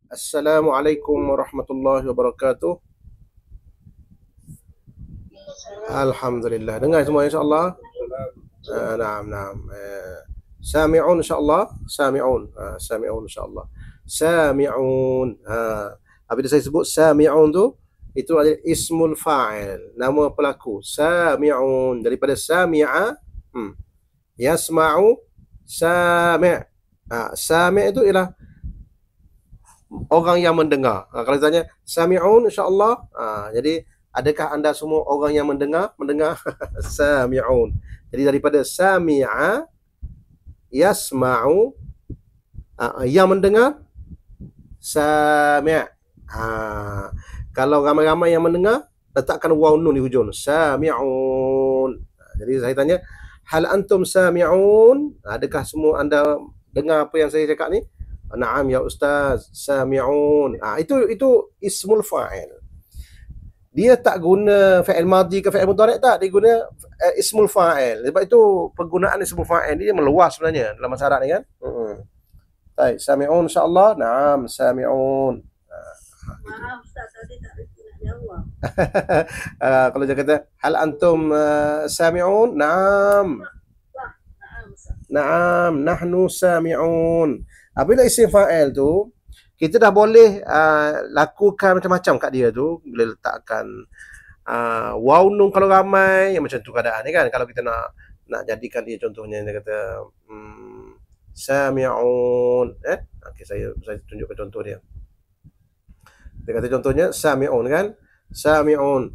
Assalamualaikum warahmatullahi wabarakatuh. Alhamdulillah. Dengar semua insya-Allah. Naam, naam. Sami'un insya-Allah. Sami'un. Sami'un insya-Allah. Sami'un. Apabila saya sebut sami'un tu, itu adalah ismul fa'il, nama pelaku. Sami'un daripada sami'a, yasma'u, sami'. Sami' itu ialah orang yang mendengar. Kalau tanya sami'un insya-Allah, jadi adakah anda semua orang yang mendengar? Mendengar. Sami'un. Jadi daripada sami'a, yasma'u, yang mendengar, sami'. Kalau ramai-ramai yang mendengar, letakkan waw nun di hujung. Sami'un. Jadi saya tanya, hal antum sami'un? Adakah semua anda dengar apa yang saya cakap ni? Naam ya ustaz, sami'un. Itu ismul fa'il. Dia tak guna fa'il madhi ke fa'il mudhari' tak, dia guna ismul fa'il. Sebab itu penggunaan ismul fa'il dia meluas sebenarnya dalam bahasa Arab ni kan. Baik, sami'un insya-Allah. Naam, sami'un. Maaf Ustaz, tadi tak reti nak jawab. Kalau dia kata hal antum sami'un? Naam. Naam, nahnu sami'un. Apabila isim fa'il tu, kita dah boleh lakukan macam-macam kat dia tu. Boleh letakkan waw nun kalau ramai, yang macam tu keadaan ni kan. Kalau kita nak jadikan dia contohnya, dia kata sami'un. Okay, saya tunjukkan contoh dia. Dia kata contohnya sami'un kan. Sami'un.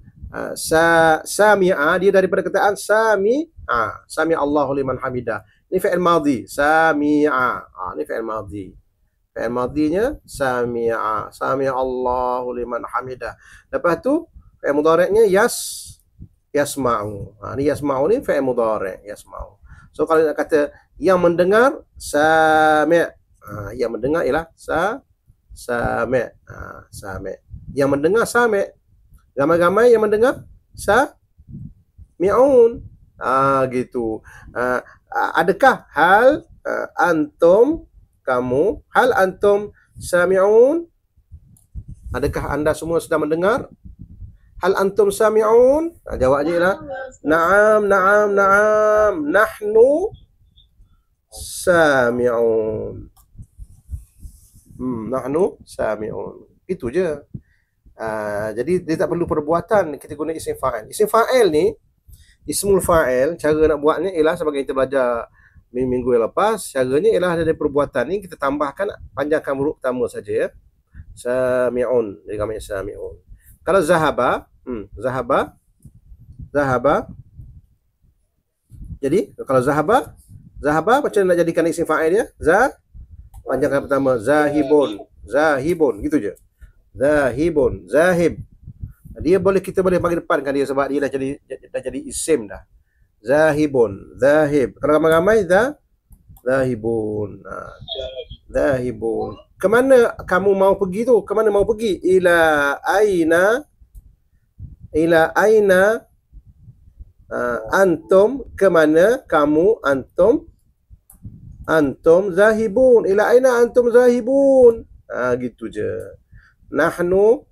Sami'a dia daripada kataan sami'a. Sami Allahu liman hamidah. Ini fi'il madhi. Sami'a. Ini fi'il madhi. Fi'il madhinya sami'a. Sami Allahu liman hamidah. Lepas tu fi'il mudhari'nya yasma'u. Ni yasma'u ni fi'il mudhari', yasma'u. So kalau nak kata yang mendengar, sami'. Yang mendengar ialah sami'. Sami'. Yang mendengar sami'. Ramai-ramai yang mendengar sami'un. Gitu. Adakah hal antum, kamu, hal antum sami'un? Adakah anda semua sedang mendengar? Hal antum sami'un? Jawab je lah. Naam, naam, naam. Nahnu sami'un. Nahnu sami'un. Itu je. Jadi dia tak perlu perbuatan, kita guna isim fa'il. Isim fa'il ni, ismul fa'il, cara nak buatnya ialah sebagai kita belajar minggu yang lepas, caranya ialah dari perbuatan ni kita tambahkan, panjangkan huruf pertama saja ya. Sami'un, jadi kami sami'un. Kalau zahaba, zahaba. Jadi kalau zahaba macam nak jadikan isim fa'il dia? Panjangkan pertama, zahibun, gitu je. Zahibun, zahib. Kita boleh bagi depankan dia sebab dia dah jadi isim dah. Zahibun, zahib. Kalau ramai-ramai zahibun. Zahibun. Kemana kamu mau pergi tu? Kemana mau pergi? Ila aina antum, kemana kamu, antum zahibun. Ila aina antum zahibun. Gitu je. Nahnu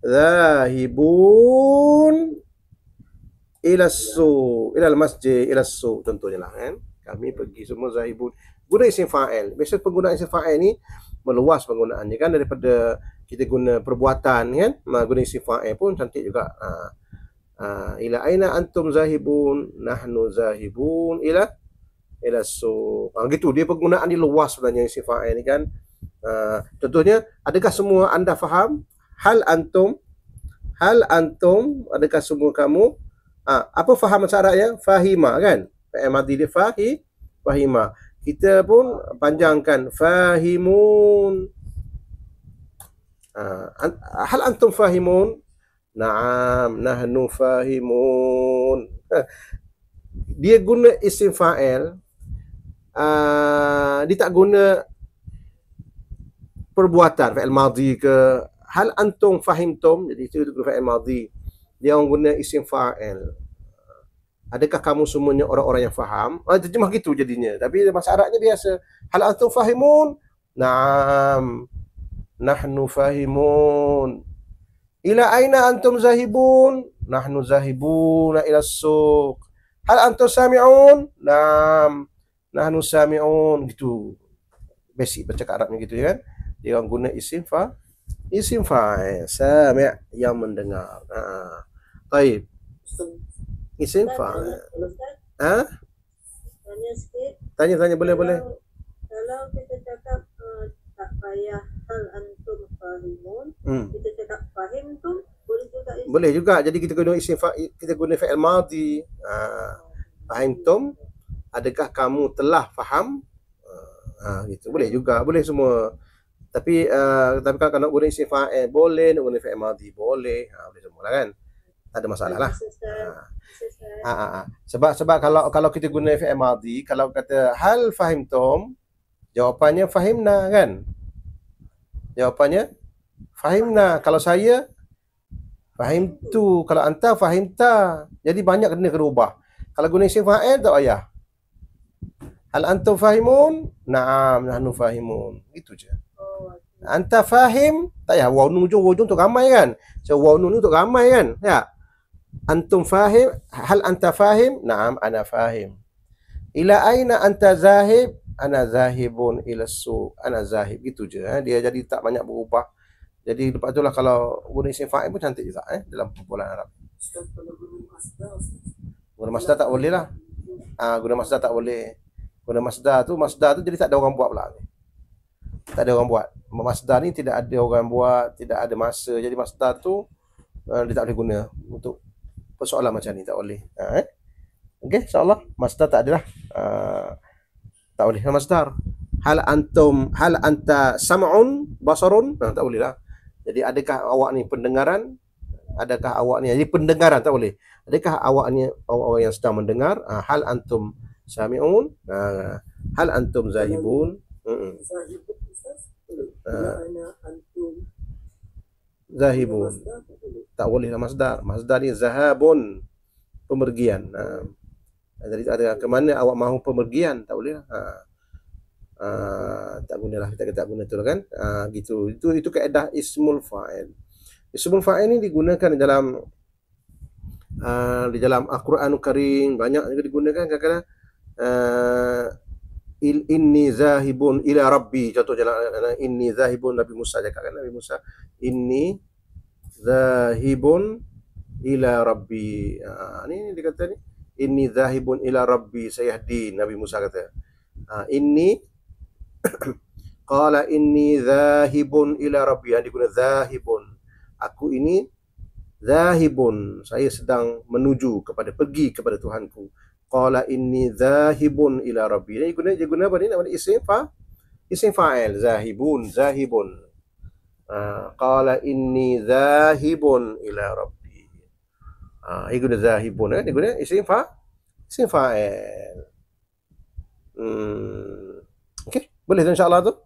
zahibun ila masjid, ila su, contohnya lah kan. Kami pergi semua zahibun. Guna isim fa'il. Biasa penggunaan isim fa'il ni meluas penggunaannya kan, daripada kita guna perbuatan kan. Guna isim fa'il pun cantik juga. Ila aina antum zahibun, nahnu zahibun ila su. Gitu, dia penggunaan dia luas sebenarnya isim fa'il ni kan. Contohnya, adakah semua anda faham? Hal antum, adakah semua kamu? Apa faham bahasa Arab ya? Fahima kan? Fi'il madhi dia fahima. Kita pun panjangkan fahimun. Hal antum fahimun? Naam, nahnu fahimun. Dia guna isim fa'il. Dia tak guna perbuatan, fi'il madhi ke. Hal antum fahimtum, jadi itu fi'il madhi. Dia orang guna isim fa'il. Adakah kamu semuanya orang-orang yang faham? Terjemah gitu jadinya. Tapi bahasa Arabnya biasa. Hal antum fahimun? Naam. Nahnu fahimun. Ila aina antum zahibun? Nahnu zahibuna ila suq. Hal antum sami'un? Naam. Nahnu sami'un. Gitu. Basic bercakap Arabnya gitu ya kan. Dia orang guna isim fa'il. Sami' yang mendengar. Baik. Isim fa'il. Ha? Tanya sikit. Tanya boleh. Kalau kita cakap tak payah hal antum fahimun, kita cakap fahimtum, boleh juga isim. Boleh juga. Jadi kita guna isim fa'il, kita guna fi'il madhi. Fahimtum, adakah kamu telah faham? Gitu. Boleh juga, boleh semua. Tapi kalau nak guna isim fa'il boleh, nak guna fi'il madhi boleh. Boleh semua lah kan. Tak ada masalah lah. Sebab kalau kita guna fi'il madhi, kalau kata hal fahimtum, jawapannya fahimna kan? Jawapannya fahimna. Kalau saya fahimtu, kalau anta fahimta. Jadi banyak kena ubah. Kalau guna isim fa'il tak payah. Hal antum fahimun? Naam, nahnu fahimun. Itu je. Anta fahim? Tak payah. Waw nun ujung untuk ramai kan? So waw nun untuk ramai kan? Ya. Antum fahim? Hal anta fahim? Naam, ana fahim. Ila aina anta zahib? Ana zahibun ila suq. Ana zahib. Gitu je. Dia jadi tak banyak berubah. Jadi lepas tu lah kalau guna isim fa'il pun cantik juga dalam perbualan Arab. Guna masdar tak boleh lah. Guna masdar tak boleh. Guna masdar tu jadi tak ada orang buat pula. Tak ada orang buat. Masdar ni tidak ada orang buat, tidak ada masa. Jadi masdar tu dia tak boleh guna untuk persoalan macam ni, tak boleh. Okey, insya-Allah masdar tak adalah. Tak boleh masdar. Hal anta sam'un basarun? Tak boleh lah. Jadi adakah awak ni pendengaran? Adakah awak ni? Jadi pendengaran tak boleh. Adakah awak ni orang yang sedang mendengar? Hal antum sami'un? Hal antum zahibun? Zahibun. Tak boleh lah masdar. Masdar ni zahabun, pemergian. Jadi ada ke mana awak mahu pemergian? Tak boleh lah. Tak gunalah, kita tak guna tu lah kan. Gitu. Itu kaedah ismul fa'il. Ismul fa'il ni digunakan di dalam Al-Quranul Karim, banyak juga digunakan kadang-kadang. Inni zahibun ila rabbi, contoh jalan inni zahibun, Nabi Musa cakap kan, Nabi Musa inni zahibun ila rabbi. Ni dia kata ni inni zahibun ila rabbi sayahdin, Nabi Musa kata. Inni qala inni zahibun ila rabbi, yang diguna zahibun, aku ini zahibun, saya sedang menuju pergi kepada Tuhanku. Qala inni zahibun ila rabbi. Dia guna apa ni? Nama isim fa'il, zahibun. Qala inni zahibun ila rabbi. Dia guna zahibun kan? Dia guna isim fa'il. Okey, boleh tu insya-Allah tu.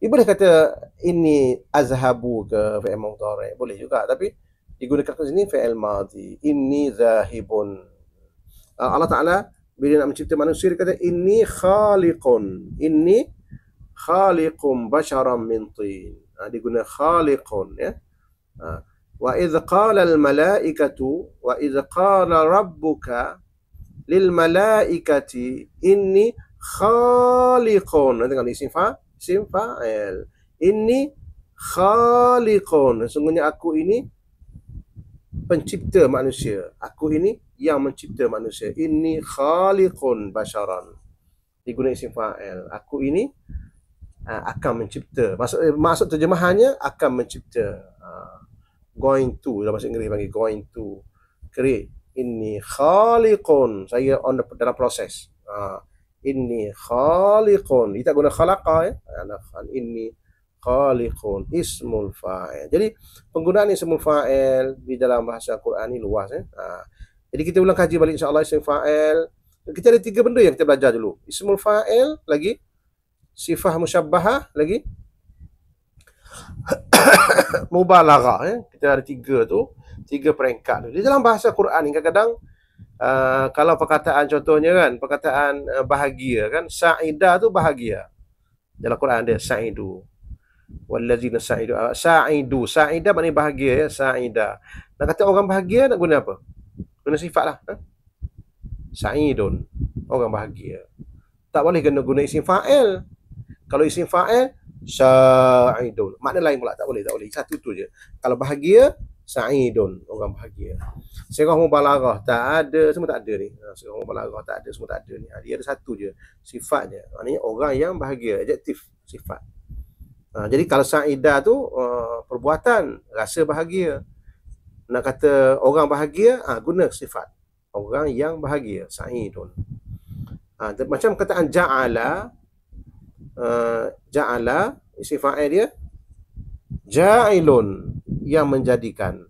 Boleh kata inni azhabu ke fi'il mudhari', boleh juga, tapi digunakan kat sini fi'il madhi. Inni zahibun. Allah Ta'ala bila nak mencipta manusia dia kata inni khaliqun. Inni khaliqum basharan min tin. Dia guna khaliqun ya. Wa idh qala al malaikatu wa idh qala rabbuka lil malaikati inni khaliqun. Tengok isim fa'il. Inni khaliqun. Sesungguhnya aku ini pencipta manusia. Aku ini yang mencipta manusia. Inni khaliqun basharan. Digunakan isim fa'il. Aku ini akan mencipta. Maksud terjemahannya akan mencipta. Going to, dalam bahasa Inggeris panggil going to create. Inni khaliqun. Saya dalam proses. Inni khaliqun. Kita guna khalaqa ya. Inni khaliqun, ismul fa'il. Jadi penggunaan ismul fa'il di dalam bahasa Quran ni luas ya. Jadi kita ulang kaji balik insya-Allah ismul fa'il. Kita ada 3 benda yang kita belajar dulu. Ismul fa'il, lagi sifah musyabbahah, lagi mubalaghah ya. Kita ada 3 tu, 3 peringkat tu. Di dalam bahasa Quran ni kadang-kadang kalau perkataan contohnya kan, perkataan bahagia kan, sa'idah tu bahagia. Dalam Quran ada sa'idu. Wallazina sa'idu. Sa'idu. Sa'ida maknanya bahagia ya. Sa'ida. Nak kata orang bahagia nak guna apa? Guna sifat lah. Sa'idun. Orang bahagia. Tak boleh kena guna isim fa'il. Kalau isim fa'il, sa'idun. Makna lain pula. Tak boleh. Satu tu je. Kalau bahagia, sa'idun. Orang bahagia. Sirah mubalaghah tak ada. Semua tak ada ni. Sirah mubalaghah tak ada. Semua tak ada ni. Dia ada satu je. Sifat je. Maknanya orang yang bahagia. Adjektif. Sifat. Jadi kalau sa'idah tu perbuatan, rasa bahagia. Nak kata orang bahagia, guna sifat. Orang yang bahagia. Sa'idun. Macam kataan ja'ala. Ja'ala, isim fa'il dia ja'ilun, yang menjadikan.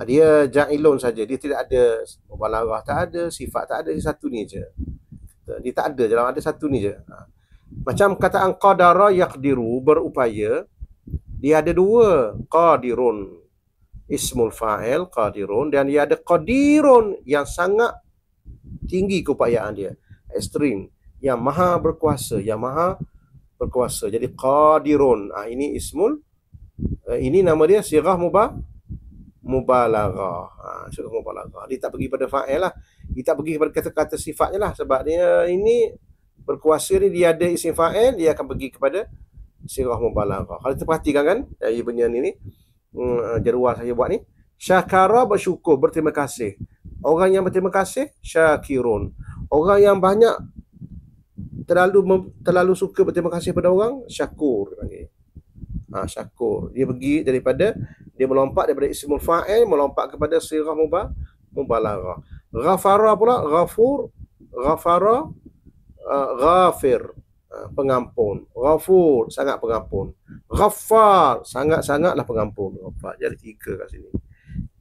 Dia ja'ilun saja, dia tidak ada mubalaghah, tak ada, sifat tak ada, satu ni je. Dia tak ada, dalam ada satu ni je. Macam kataan qadara yaqdiru, berupaya, dia ada dua, qadirun ismul fa'il qadirun, dan dia ada qadirun yang sangat tinggi keupayaan dia, ekstrim, yang maha berkuasa, jadi qadirun. Ini ismul, ini nama dia sirah mubalaghah. Sirah mubalaghah. Dia tak pergi pada fa'il lah. Dia tak pergi kepada kata-kata sifatnya lah. Sebab dia ini berkuasa ni, dia ada isim fa'il, dia akan pergi kepada sirah mubalaghah. Kalau kita perhatikan kan, ia punya ni jadual saya buat ni. Syakara, bersyukur, berterima kasih. Orang yang berterima kasih, syakirun. Orang yang banyak terlalu suka berterima kasih pada orang, syakur panggil. Syakur. Dia pergi daripada, dia melompat daripada ismul fa'il, melompat kepada sirah mubalaghah. Ghafara pula, ghafur, ghafara, ghafir, pengampun. Ghafur, sangat pengampun. Ghaffar, sangat-sangatlah pengampun. Ghaffar, jadi tiga kat sini.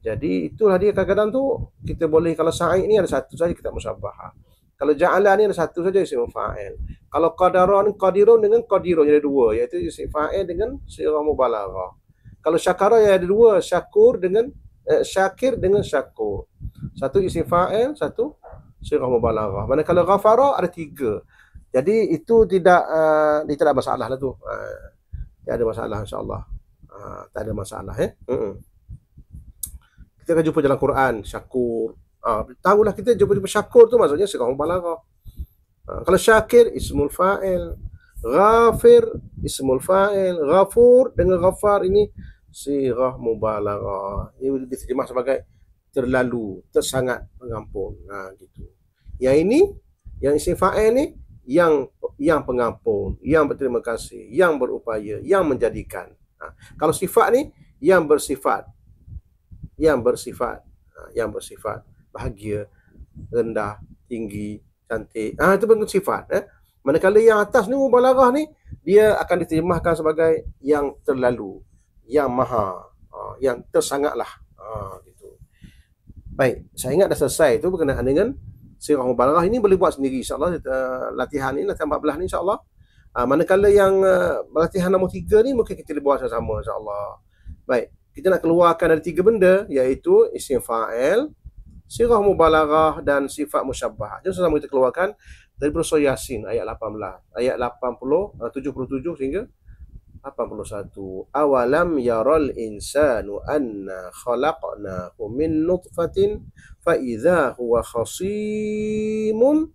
Jadi itulah dia, kadang-kadang tu kita boleh, kalau sa'id ni ada satu saja kita musyabahah. Kalau ja'ala ni ada satu saja isim fa'il. Kalau qadara ni qadirun dengan qadirun, ada dua, iaitu isim fa'il dengan sirah mubalaghah. Kalau syakara ya ada dua, syakur dengan syakir dengan syakur. Satu isim fa'il, satu sirah mubalaghah. Manakala ghafara ada tiga. Jadi itu tidak ada masalah lah tu. Tak ada masalah, insya-Allah. Tak ada masalah Kita akan jumpa dalam Quran syakur. Tahulah kita jumpa syakur tu maksudnya sirah mubalaghah. Kalau syakir ismul fa'il, ghafir ismul fa'il, ghafur dengan ghafar ini sirah mubalaghah. Ini diterjemah sebagai terlalu, tersangat pengampun. Gitu. Yang ini, yang isim fa'il ni yang pengampun, yang berterima kasih, yang berupaya, yang menjadikan. Kalau sifat ni yang bersifat bahagia, rendah, tinggi, cantik. Itu bentuk sifat. Manakala yang atas ni mubalaghah ni, dia akan diterjemahkan sebagai yang terlalu, yang maha, yang tersangatlah. Gitu. Baik, saya ingat dah selesai tu berkenaan dengan sirah mubalaghah. Ini boleh buat sendiri insya-Allah. Latihan ni, latihan 14 ni insya-Allah. Manakala yang latihan nombor 3 ni mungkin kita boleh buat sama-sama insya-Allah. Baik, kita nak keluarkan dari 3 benda, iaitu isim fa'il, sirah mubalaghah dan sifat musyabbah. Jom sama kita keluarkan dari surah Yasin ayat 18, ayat 77 hingga 81. Awalam yaral insanu anna khalaqnahu min nutfatin fa idza huwa khasimun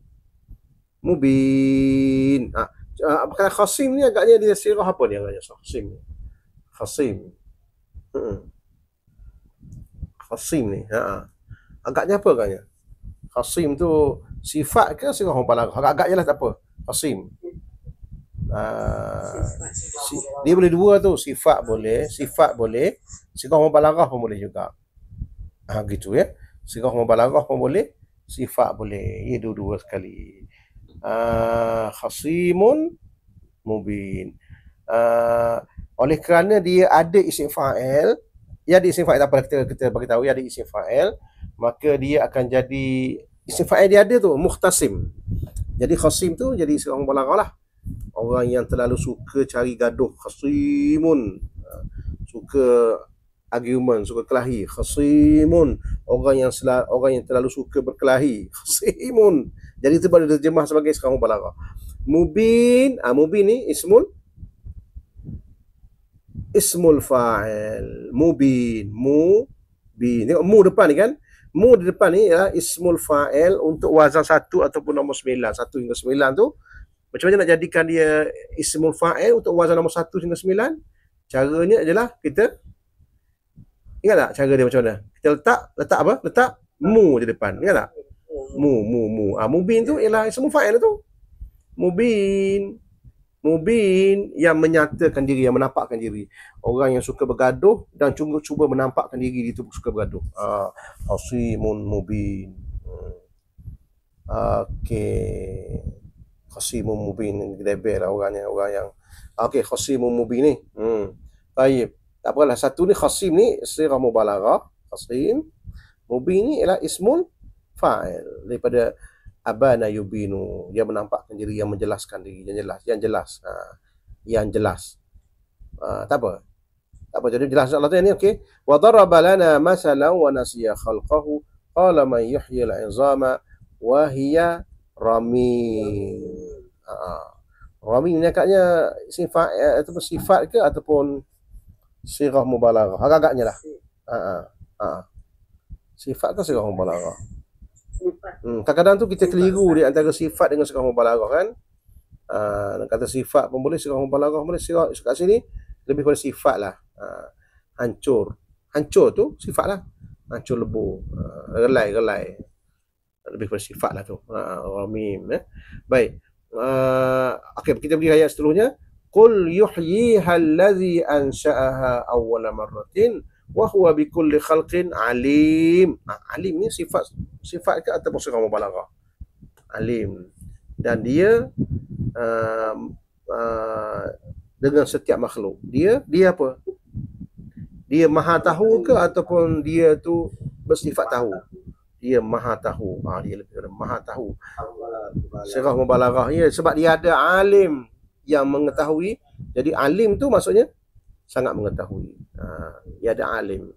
mubin. Bukan khasim ni agaknya dia sirah apa ni agaknya khasim. Khasim ni. Agaknya apa agaknya? Khasim tu sifat ke sirah mubalaghah? Agaknya lah tak apa. Khasim. Dia boleh dua tu, sifat boleh, sirah mubalaghah pun boleh juga. Gitu ya. Sirah mubalaghah pun boleh, sifat boleh. Ia dua-dua sekali. Khasimun mubin. Oleh kerana dia ada isim fa'il, dia ada isim fa'il, apa kita bagi tahu dia ada isim fa'il, maka dia akan jadi isim fa'il dia ada tu mukhtasim. Jadi khasim tu jadi sirah mubalaghah lah. Orang yang terlalu suka cari gaduh, khasimun. Suka argument, suka kelahi, khasimun. Orang yang terlalu suka berkelahi, khasimun. Jadi itu boleh diterjemah sebagai sirah mubalaghah. Mubin, mubin ni ismul ismul fa'il. Mubin. Mubin. Tengok mu depan ni kan. Mu di depan ni ialah ismul fa'il untuk wazan 1 ataupun nombor 9. 1 hingga 9 tu. Macam mana nak jadikan dia ismul fa'il untuk wazan nombor 1 hingga 9? Caranya adalah kita ingat tak cara dia macam mana? Kita letak apa? Letak mu di depan. Ingat tak? Mu. Mubin tu ialah ismul fa'il tu. Mubin yang menyatakan diri, yang menampakkan diri. Orang yang suka bergaduh dan cuba menampakkan diri dia tu suka bergaduh. Khasimun mubin. Okey. Khasimun mubin, gedebel lah orang yang okey, khasimun mubin ni. Baik. Tak apalah, satu ni khasim ni sirah mubalaghah. Khasim. Mubin ni ialah ismul fa'il daripada abana yubinu, dia menampakkan diri, yang menjelaskan diri, yang jelas. Tak apa, jadi jelas Allah ni. Okey, wa daraba lana masalan wa nasiya khalqahu qala man yuhyi al-'izama wa hiya ramim. Ramim ni agaknya sifat ataupun sifat ke ataupun sirah mubalaghah, agaknya lah. Sifat ke sirah mubalaghah? Kadang-kadang tu kita keliru di antara sifat dengan sirah mubalaghah kan. Kata sifat pun boleh, sirah mubalaghah boleh. Sirah kat sini lebih pada sifat lah. Hancur tu sifat lah. Hancur lebur, relai lebih pada sifat lah tu. Ramim. Baik. Okey, kita pergi ayat seterusnya. Qul yuhyiha allazi ansha'aha awwala marratin wa huwa bikulli khalqin alim. Alim ni sifat ke ataupun sirah mubalaghah? Alim. Dan dia dengan setiap makhluk. Dia apa? Dia maha tahu ke ataupun dia tu bersifat tahu? Dia maha tahu. Dia lebih maha tahu. Sirah mubalaghah ya, sebab dia ada alim yang mengetahui. Jadi alim tu maksudnya sangat mengetahui. Dia ada alim.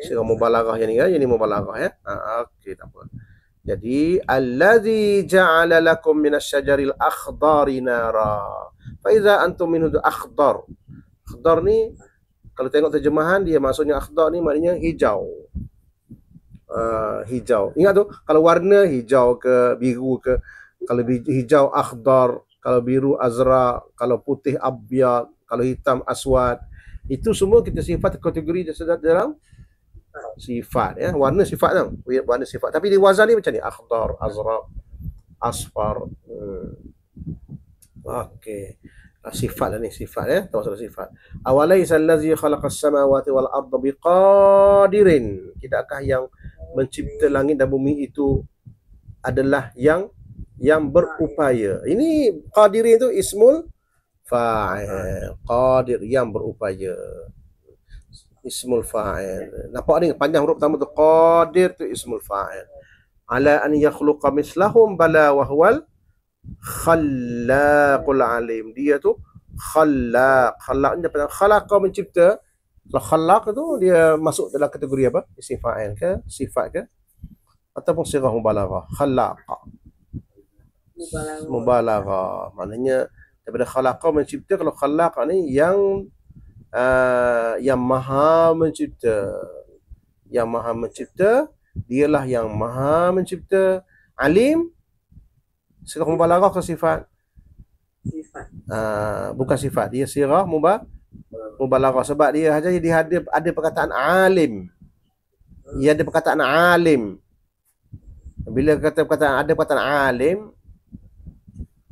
Sirah mubalaghah yang ni kan, ini mubalaghah ya. Okey, tak apa. Jadi allazi ja'ala lakum minasyajaril akhdari nara fa iza antum minhu akhdar. Akhdar ni kalau tengok terjemahan dia, maksudnya akhdar ni maknanya hijau. Hijau. Ingat tu, kalau warna hijau ke biru ke, kalau hijau akhdar, kalau biru azra, kalau putih abyad, kalau hitam aswad. Itu semua kita sifat kategori dalam sifat ya. Warna sifat tau. Warna sifat. Tapi di wazan ni macam ni, akhdar, azraq, asfar. Okey. Sifat lah ni, sifat ya. Tahu sifat. Awalaysa allazi khalaqas samawati wal arda biqadirin. Tidakkah yang mencipta langit dan bumi itu adalah yang berupaya. Ini qadirin itu ismul fa'il. Qadir, yang berupaya. Ismul fa'il. Nampak ni panjang huruf pertama tu, qadir tu ismul fa'il. Ala an yakhluqa mislahum bala wa huwal khallaqul alim. Dia tu khallaq. Khallaq ni daripada khalaqa, mencipta. Kalau khalaq tu dia masuk dalam kategori apa? Isim fa'il ke, sifat ke, ataupun sirah mubalaghah. Khallaq. Mubalaghah. Maknanya daripada khalaqa, mencipta. Kalau khalaq ni yang maha mencipta. Yang maha mencipta, dialah yang maha mencipta. Alim, sirah mubalaghah ke sifat? Sifat. Bukan sifat, dia sirah mubalaghah, sebab dia ada perkataan alim. Ia ada perkataan alim. Bila kata ada perkataan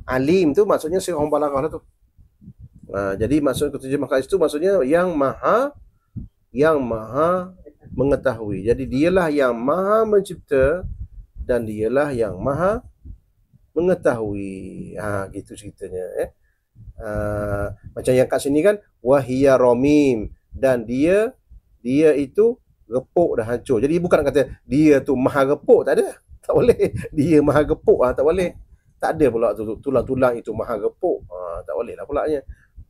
alim tu maksudnya sirah mubalaghah lah tu. Jadi maksud terjemahkan itu maksudnya yang maha mengetahui. Jadi dialah yang maha mencipta dan dialah yang maha mengetahui. Gitu ceritanya ya. Macam yang kat sini kan, wahiya ramim, dan dia itu repuk dah hancur. Jadi bukan kata dia tu maha repuk, tak ada. Tak boleh. Dia maha repuk, tak boleh. Tak ada pula tulang-tulang itu maha repuk. Tak boleh lah pulaknya.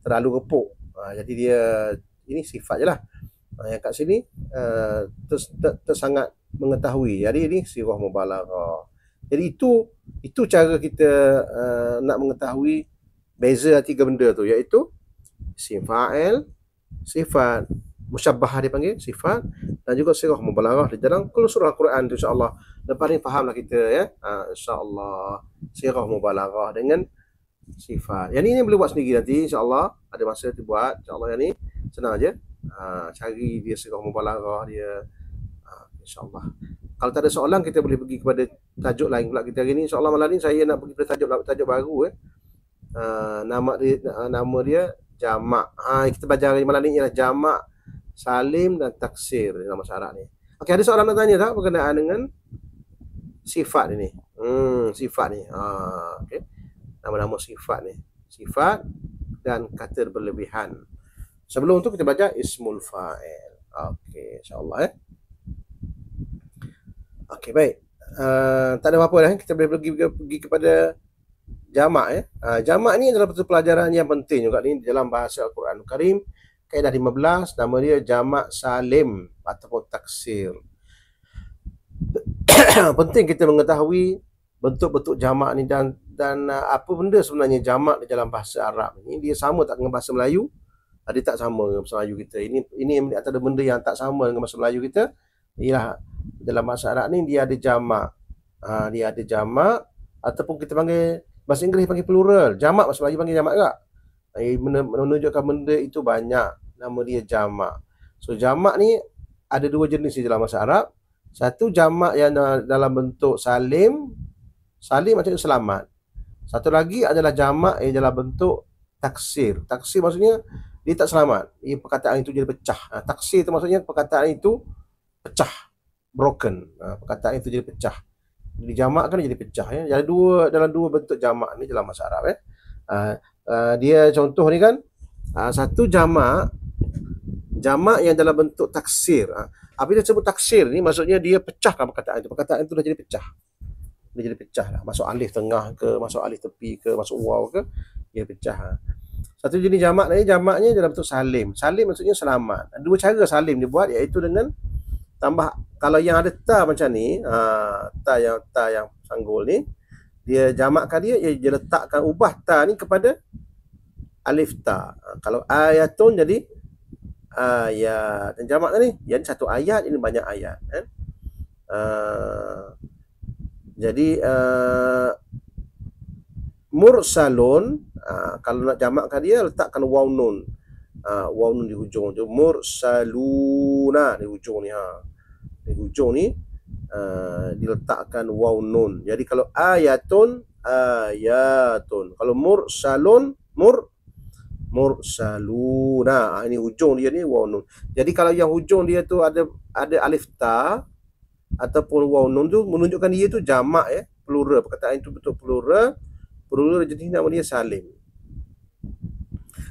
Terlalu repuk. Jadi dia ini sifat je lah. Yang kat sini tersangat mengetahui. Jadi ini sirah mubalaghah. Jadi itu cara kita nak mengetahui beza tiga benda tu, iaitu isim fa'il, sifat musyabbahah dipanggil sifat, dan juga sirah mubalaghah di dalam surah Al-Quran tu, insya-Allah. Lepas ni fahamlah kita ya. Insya-Allah sirah mubalaghah dengan sifat. Yang ni boleh buat sendiri nanti, insya-Allah. Ada masa tu buat, insya-Allah. Yang ni senang aja. Cari dia sirah mubalaghah dia. InsyaAllah. Kalau tak ada soalan, kita boleh pergi kepada tajuk lain pula kita hari ni. InsyaAllah malam ni saya nak pergi kepada tajuk baru. Nama dia jamak. Kita belajar hari malam ni ialah jamak, salim dan taksir dalam bahasa Arab ni. Okey, ada soalan nak tanya tak berkenaan dengan sifat ini? Sifat ni. Okey. Nama-nama sifat ni. Sifat dan kata berlebihan. Sebelum tu kita belajar ismul fa'il. Okey, insya-Allah Okey, baik. Tak ada apa-apa dah. Kita boleh pergi kepada jamak jamak ni adalah satu pelajaran yang penting juga ni dalam bahasa Al-Quran Karim. Kaedah 15, nama dia jamak salim ataupun taksir. Penting kita mengetahui bentuk-bentuk jamak ni dan apa benda sebenarnya jamak di dalam bahasa Arab ni. Dia sama tak dengan bahasa Melayu? Dia tak sama dengan bahasa Melayu kita. Ini antara benda yang tak sama dengan bahasa Melayu kita. Ialah dalam bahasa Arab ni dia ada jamak. Dia ada jamak ataupun kita panggil, bahasa Inggeris panggil plural. Jamak bahasa Melayu panggil jamak juga. Menunjukkan benda itu banyak. Nama dia jamak. So jamak ni ada dua jenis di dalam bahasa Arab. Satu jamak yang dalam bentuk salim. Salim maksudnya selamat. Satu lagi adalah jamak yang dalam bentuk taksir. Taksir maksudnya dia tak selamat. Perkataan itu jadi pecah. Taksir itu maksudnya perkataan itu pecah, broken. Perkataan itu jadi pecah. Jadi jamak kan jadi pecah ya. Jadi dalam dua bentuk jamak ni dalam bahasa Arab dia contoh ni kan, satu jamak yang dalam bentuk taksir. Apabila disebut taksir ni maksudnya dia pecahkan perkataan itu. Perkataan itu dah jadi pecah. Dia jadi pecah dah. Masuk alif tengah ke, masuk alif tepi ke, masuk waw ke, dia pecah. Satu jenis jamak ni, jamaknya dalam bentuk salim. Salim maksudnya selamat. Dua cara salim dibuat, iaitu dengan tambah, kalau yang ada ta macam ni, ta yang sanggul ni, dia jamakkan dia letakkan, ubah ta ni kepada alif ta. Kalau ayatun jadi ayat. Dan jamak ni, yang satu ayat, ini banyak ayat. Jadi mursalun, kalau nak jamakkan dia, letakkan waw nun. Waw nun di hujung tu. Mursaluna di hujung ni. Di hujung ni diletakkan waw nun. Jadi kalau ayatun, kalau mursalun, mursaluna. Ini hujung dia ni waw nun. Jadi kalau yang hujung dia tu ada alif ta ataupun waw nun tu menunjukkan dia tu jamak plural. Perkataan itu betul plural. Jadi nama dia salim.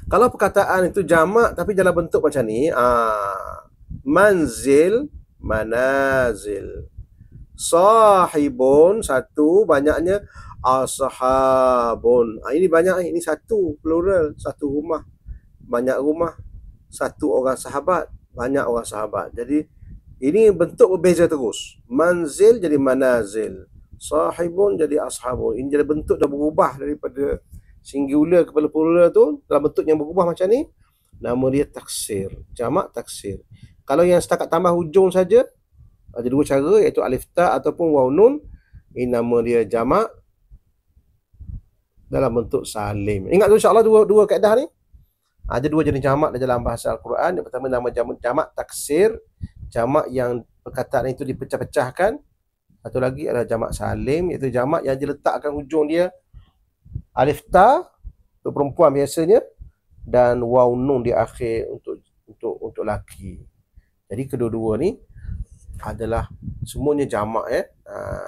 Kalau perkataan itu jamak tapi dalam bentuk macam ni, manzil, manazil. Sahibun, satu, banyaknya ashabun. Ini banyak, ini satu plural, satu rumah. Banyak rumah, satu orang sahabat, banyak orang sahabat. Jadi ini bentuk berbeza terus. Manzil jadi manazil. Sahibun jadi ashabun. Ini jadi bentuk dah berubah daripada singular kepada plural tu, dalam bentuk yang berubah macam ni. Nama dia taksir, jamak taksir. Kalau yang setakat tambah hujung saja, ada dua cara, iaitu alif ta ataupun waw nun. Ini nama dia jamak dalam bentuk salim. Ingat tu insya-Allah dua kaedah ni. Ada dua jenis jamak dalam bahasa Al-Quran. Yang pertama nama jamak taksir, jamak yang perkataan itu dipecah-pecahkan. Satu lagi adalah jamak salim, iaitu jamak yang diletakkan hujung dia alif ta untuk perempuan biasanya, dan waw nun di akhir untuk laki. Jadi kedua-dua ni adalah semuanya jamak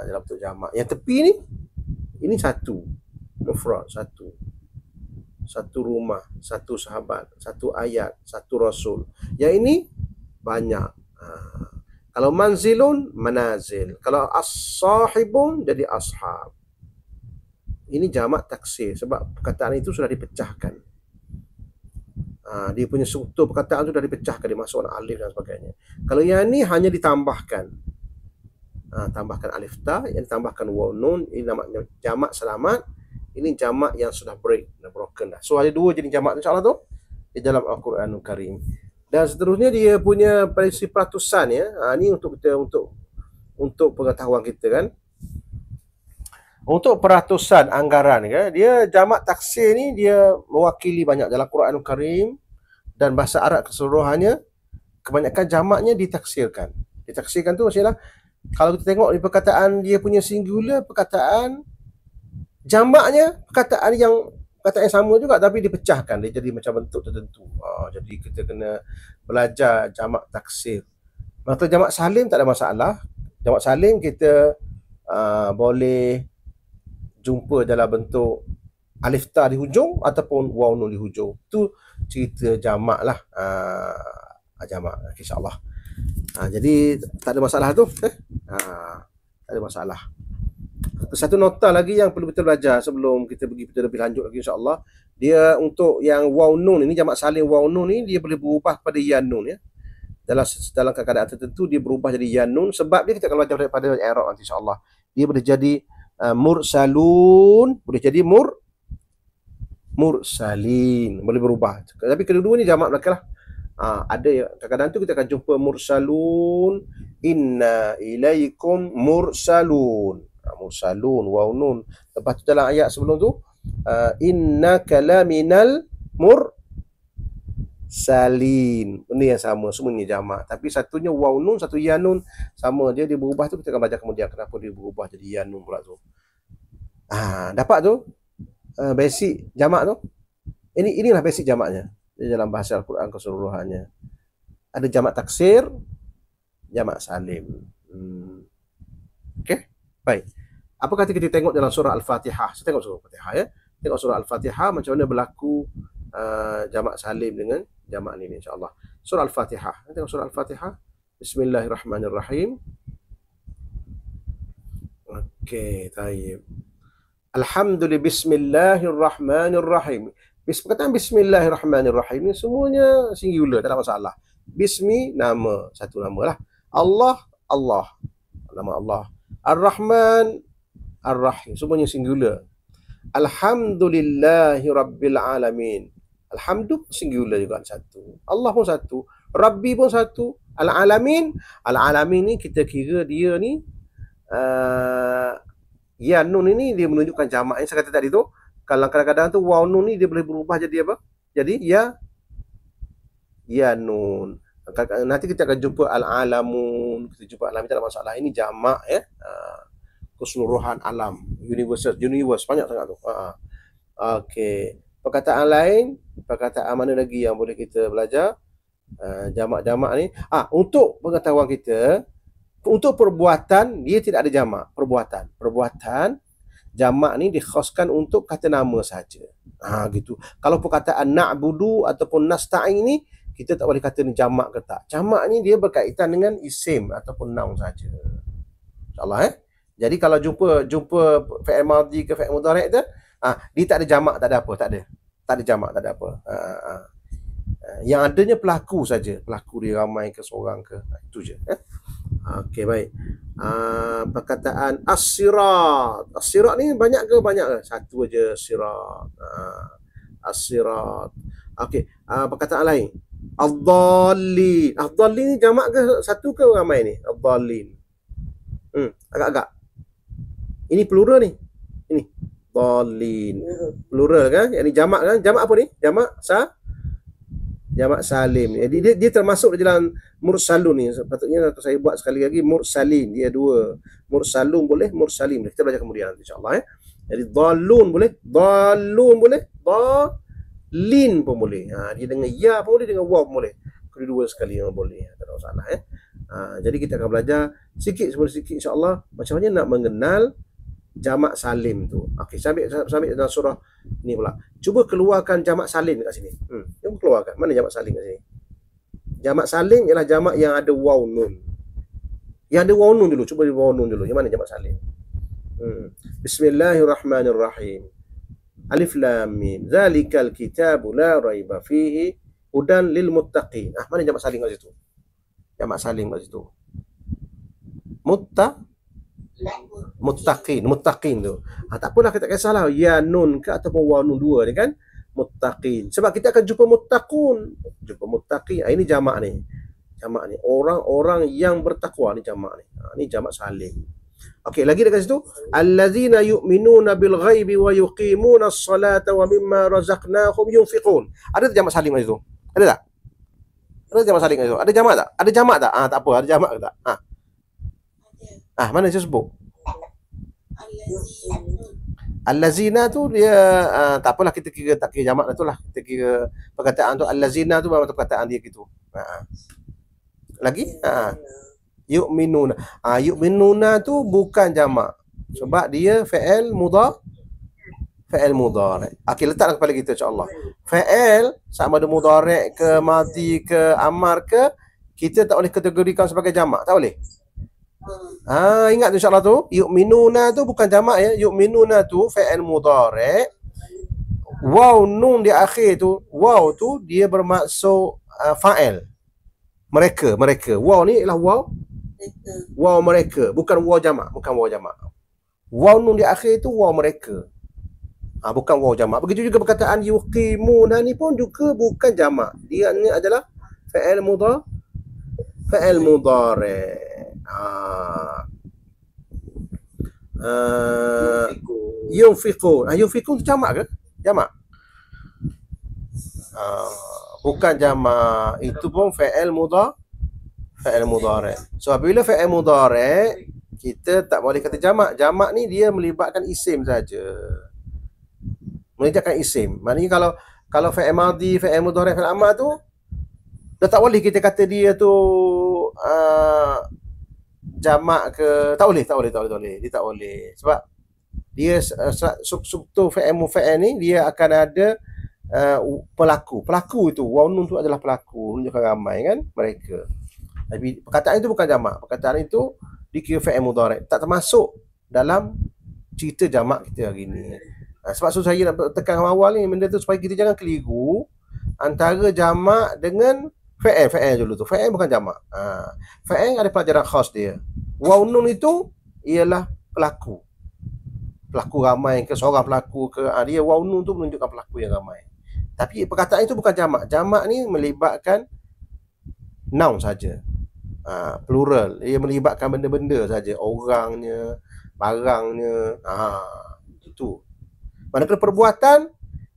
dalam bentuk jamak. Yang tepi ni, ini satu mufrad, satu rumah, satu sahabat, satu ayat, satu rasul. Yang ini banyak. Kalau manzilun, manazil. Kalau as-sahibun, jadi ashab. Ini jamak taksir sebab perkataan itu sudah dipecahkan. Dia punya struktur perkataan itu sudah dipecahkan, dimasukkan alif dan sebagainya. Kalau yang ini hanya ditambahkan, tambahkan alif ta, yang ditambahkan waw nun, ini namanya jamak selamat. Ini jamak yang sudah broken dah. So ada dua jenis jamak insya-Allah tu. di dalam Al-Quranul Karim. Dan seterusnya dia punya prediksi peratusan ya. Ni untuk kita untuk pengetahuan kita kan. Untuk peratusan anggaran kan, dia jamak taksir ni dia mewakili banyak dalam Quranul Karim dan bahasa Arab keseluruhannya. Kebanyakan jamaknya ditaksirkan. Ditaksirkan tu maksudnya kalau kita tengok di perkataan dia punya singular, perkataan jamaknya perkataan yang sama juga tapi dipecahkan, dia jadi macam bentuk tertentu. Jadi kita kena belajar jamak taksir. Maka jamak salim tak ada masalah. Jamak salim kita boleh jumpa dalam bentuk alif ta di hujung ataupun waw nun di hujung. Tu cerita jamak lah. Jamak, insyaAllah. Jadi tak ada masalah tu. Tak ada masalah. Satu nota lagi yang perlu kita belajar sebelum kita pergi lebih lanjut lagi insyaAllah. Dia untuk yang waw nun ini, jamak salim waw nun ni dia boleh berubah kepada ya nun ya. Dalam keadaan tertentu dia berubah jadi ya nun, sebab dia kita akan belajar daripada i'rab nanti insyaAllah. Dia boleh jadi mursalun, boleh jadi mursalin, boleh berubah. Tapi kedua-dua ni jamak belaka lah. Ada kadang-kadang tu kita akan jumpa mursalun, inna ilaikum mursalun. Mursalun waw nun. Lepas tu dalam ayat sebelum tu innaka laminal mursalin. Benda yang sama, semuanya jamak. Tapi satunya waw nun, satu ya nun sama dia berubah tu kita akan belajar kemudian kenapa dia berubah jadi ya nun pula tu. Dapat tu basic jamak tu. Inilah basic jamaknya di dalam bahasa Al-Quran keseluruhannya. Ada jamak taksir, jamak salim. Okey, baik. Apa kata kita tengok dalam surah Al-Fatihah? Saya tengok surah Al-Fatihah ya. Tengok surah Al-Fatihah macam mana berlaku jamak salim dengan jamak ni insya-Allah. Surah Al-Fatihah. Tengok surah Al-Fatihah. Bismillahirrahmanirrahim. Okey, baik. Alhamdulillah, bismillahirrahmanirrahim. Perkataan bismillahirrahmanirrahim ni semuanya singular, tak ada masalah. Bismi nama, satu nama lah. Allah, nama Allah. Ar-Rahman, Ar-Rahim, semuanya singular. Alhamdulillahi Rabbil Alamin. Alhamdulillah singular juga satu. Allah pun satu. Rabbi pun satu. Al-Alamin. Al-Alamin ni kita kira dia ni ya nun ini dia menunjukkan jamak. Yang saya kata tadi tu, kalau kadang-kadang tu waw nun ni dia boleh berubah jadi apa? Jadi ya nun. Nanti kita akan jumpa al-alamun, kita jumpa alam, tak ada masalah. Ini jamak ya. Keseluruhan alam, universe banyak sangat tu. Okey. Perkataan lain, perkataan mana lagi yang boleh kita belajar? Jamak-jamak ni. Untuk pengetahuan kita, untuk perbuatan dia tidak ada jamak. Perbuatan jamak ni dikhaskan untuk kata nama saja. Gitu. Kalau perkataan na'budu ataupun nasta'in ni kita tak boleh kata ni jamak ke tak. Jamak ni dia berkaitan dengan isim ataupun noun saja. InsyaAllah Jadi kalau jumpa fi'il madhi ke fi'il mudhari' tu, dia tak ada jamak, tak ada apa, tak ada jamak, tak ada apa. Yang adanya pelaku saja. Pelaku dia ramai ke seorang ke, itu je. Okey, baik. Perkataan as-sirat. As-sirat ni banyak ke? Satu aja, sirat. As-sirat. Okey, perkataan lain. Ad-dallin. Ad-dallin ni jamak ke satu ke ramai ni? Ad-dallin. Agak-agak. Ini plural ni. Ini. Dallin. Plural kan? Yang ni jamak kan? Jamak apa ni? Jamak salim. Jadi dia termasuk dalam mursalun ni. Sepatutnya saya buat sekali lagi mursalin. Dia dua. Mursalun boleh, mursalim boleh. Kita belajar kemudian nanti insya-Allah Jadi dallun boleh, dallin pun boleh. Dia dengan ya pun boleh, dengan waw pun boleh. Kedua sekali yang boleh. Tak ada masalah jadi kita akan belajar sikit insya-Allah macam mana nak mengenal jamak salim tu. Okey, sambil dalam surah ni pula. Cuba keluarkan jamak salim kat sini. Cuba keluarkan. Mana jamak salim kat sini? Jamak salim ialah jamak yang ada waw nun. Yang ada waw nun dulu. Cuba di waw nun dulu. Yang mana jamak salim? Bismillahirrahmanirrahim. Alif lam mim. Zalikal kitabu la raiba fihi hudan lil muttaqin. Mana jamak salim kat situ? Jamak salim kat situ. Muttaqin tu. Tak apalah, kita tak kisahlah ya nun ke ataupun waw nun dua ni kan. muttaqin. Sebab kita akan jumpa muttaqun, jumpa muttaqin. Ini jamak ni. Jamak ni orang-orang yang bertakwa ni jamak ni. Ni jamak salim. Okey, lagi dekat situ, allazina yu'minuna bil ghaibi wa yuqimuna as-salata wa mimma razaqnahum yunfiqun. Ada tak jamak salim kat situ? Ada tak? Ada jamak salim kat situ? Ada jamak tak? Ada jamak tak? Tak apa, ada jamak ke tak? Mana saya sebut? Allazina tu dia tak apalah, kita kira tak kira jamak tu lah. Kita kira perkataan tu allazina tu memang perkataan dia gitu. Lagi? Yu'minuna. Yu'minuna tu bukan jamak. Sebab dia fa'il mudhari'. Fa'il mudhari'. Okey, letaklah kepala kita insya-Allah. Fa'il sama ada mudhari' ke madhi ke amar ke, kita tak boleh kategorikan sebagai jamak. Tak boleh. Ingat tu insya-Allah tu. Yu'minuna tu bukan jamak ya. Yu'minuna tu fa'il mudhari'. Waw nun di akhir tu, waw tu dia bermaksud fa'il. Mereka. Waw ni ialah waw mereka, bukan waw jamak, Waw nun di akhir tu waw mereka. Bukan waw jamak. Begitu juga perkataan yuqimuna ni pun juga bukan jamak. Dia ni adalah fa'il mudhari'. Yunfiqun. Yunfiqun tu jamak ke? Jamak. Bukan jamak. Itu pun fa'il mudhari'. So apabila fa'il mudhari', kita tak boleh kata jamak. Jamak ni dia melibatkan isim saja. Melibatkan isim. Maknanya kalau fa'il madhi, fa'il mudhari', fa'il amar tu dah tak boleh kita kata dia tu jamak ke. Tak boleh. Dia tak boleh. Sebab dia struktur fa'il mufa'il ni dia akan ada pelaku itu. Waw nun tu adalah pelaku, menunjukkan ramai kan, mereka. Tapi perkataan itu bukan jamak. Perkataan itu dikira fa'il mudhari'. Tak termasuk dalam cerita jamak kita hari ni. Sebab saya nak tekan awal ni benda tu supaya kita jangan keliru antara jamak dengan fa'il dulu tu. Fa'il bukan jamak. Fa'il ada pelajaran khas dia. Waw nun itu ialah pelaku ramai ke, seorang pelaku ke, dia waw nun tu menunjukkan pelaku yang ramai. Tapi perkataan itu bukan jamak. Jamak ni melibatkan noun saja. Plural, ia melibatkan benda-benda saja, orangnya, barangnya, itu. Manakala perbuatan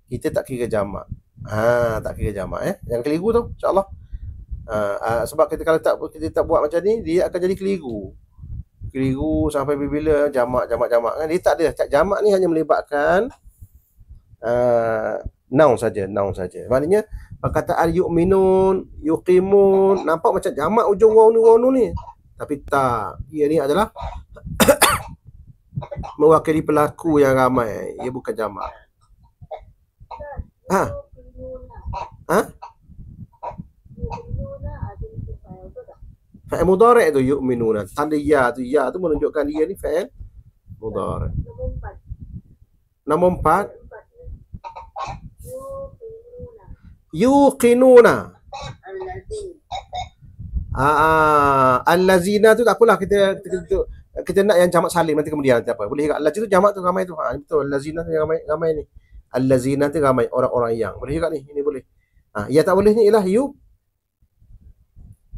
kita tak kira jamak. Tak kira jamak Jangan keliru tu insya-Allah. Sebab kalau kita tak buat macam ni, dia akan jadi keliru sampai bila jamak kan. Dia tak ada. Jamak ni hanya melibatkan noun saja. Maknanya perkataan yu'minun, yuqimun nampak macam jamak ujung waw nun ni. Tapi tak. Ia ni adalah mewakili pelaku yang ramai. Ia bukan jamak. Fa'il mudhari' tu yu'minuna. Tanda ya tu menunjukkan dia ni fa'il mudhari'. Nombor 4. Yuqinuna. Allazina tu tak apalah, kita nak yang jamak salim nanti kemudian apa. Boleh juga allazina tu jamak tu ramai tu. Betul, allazina tu ramai ni. Allazina tu ramai orang-orang yang. Boleh juga ni, ini boleh. Ya tak bolehnya ialah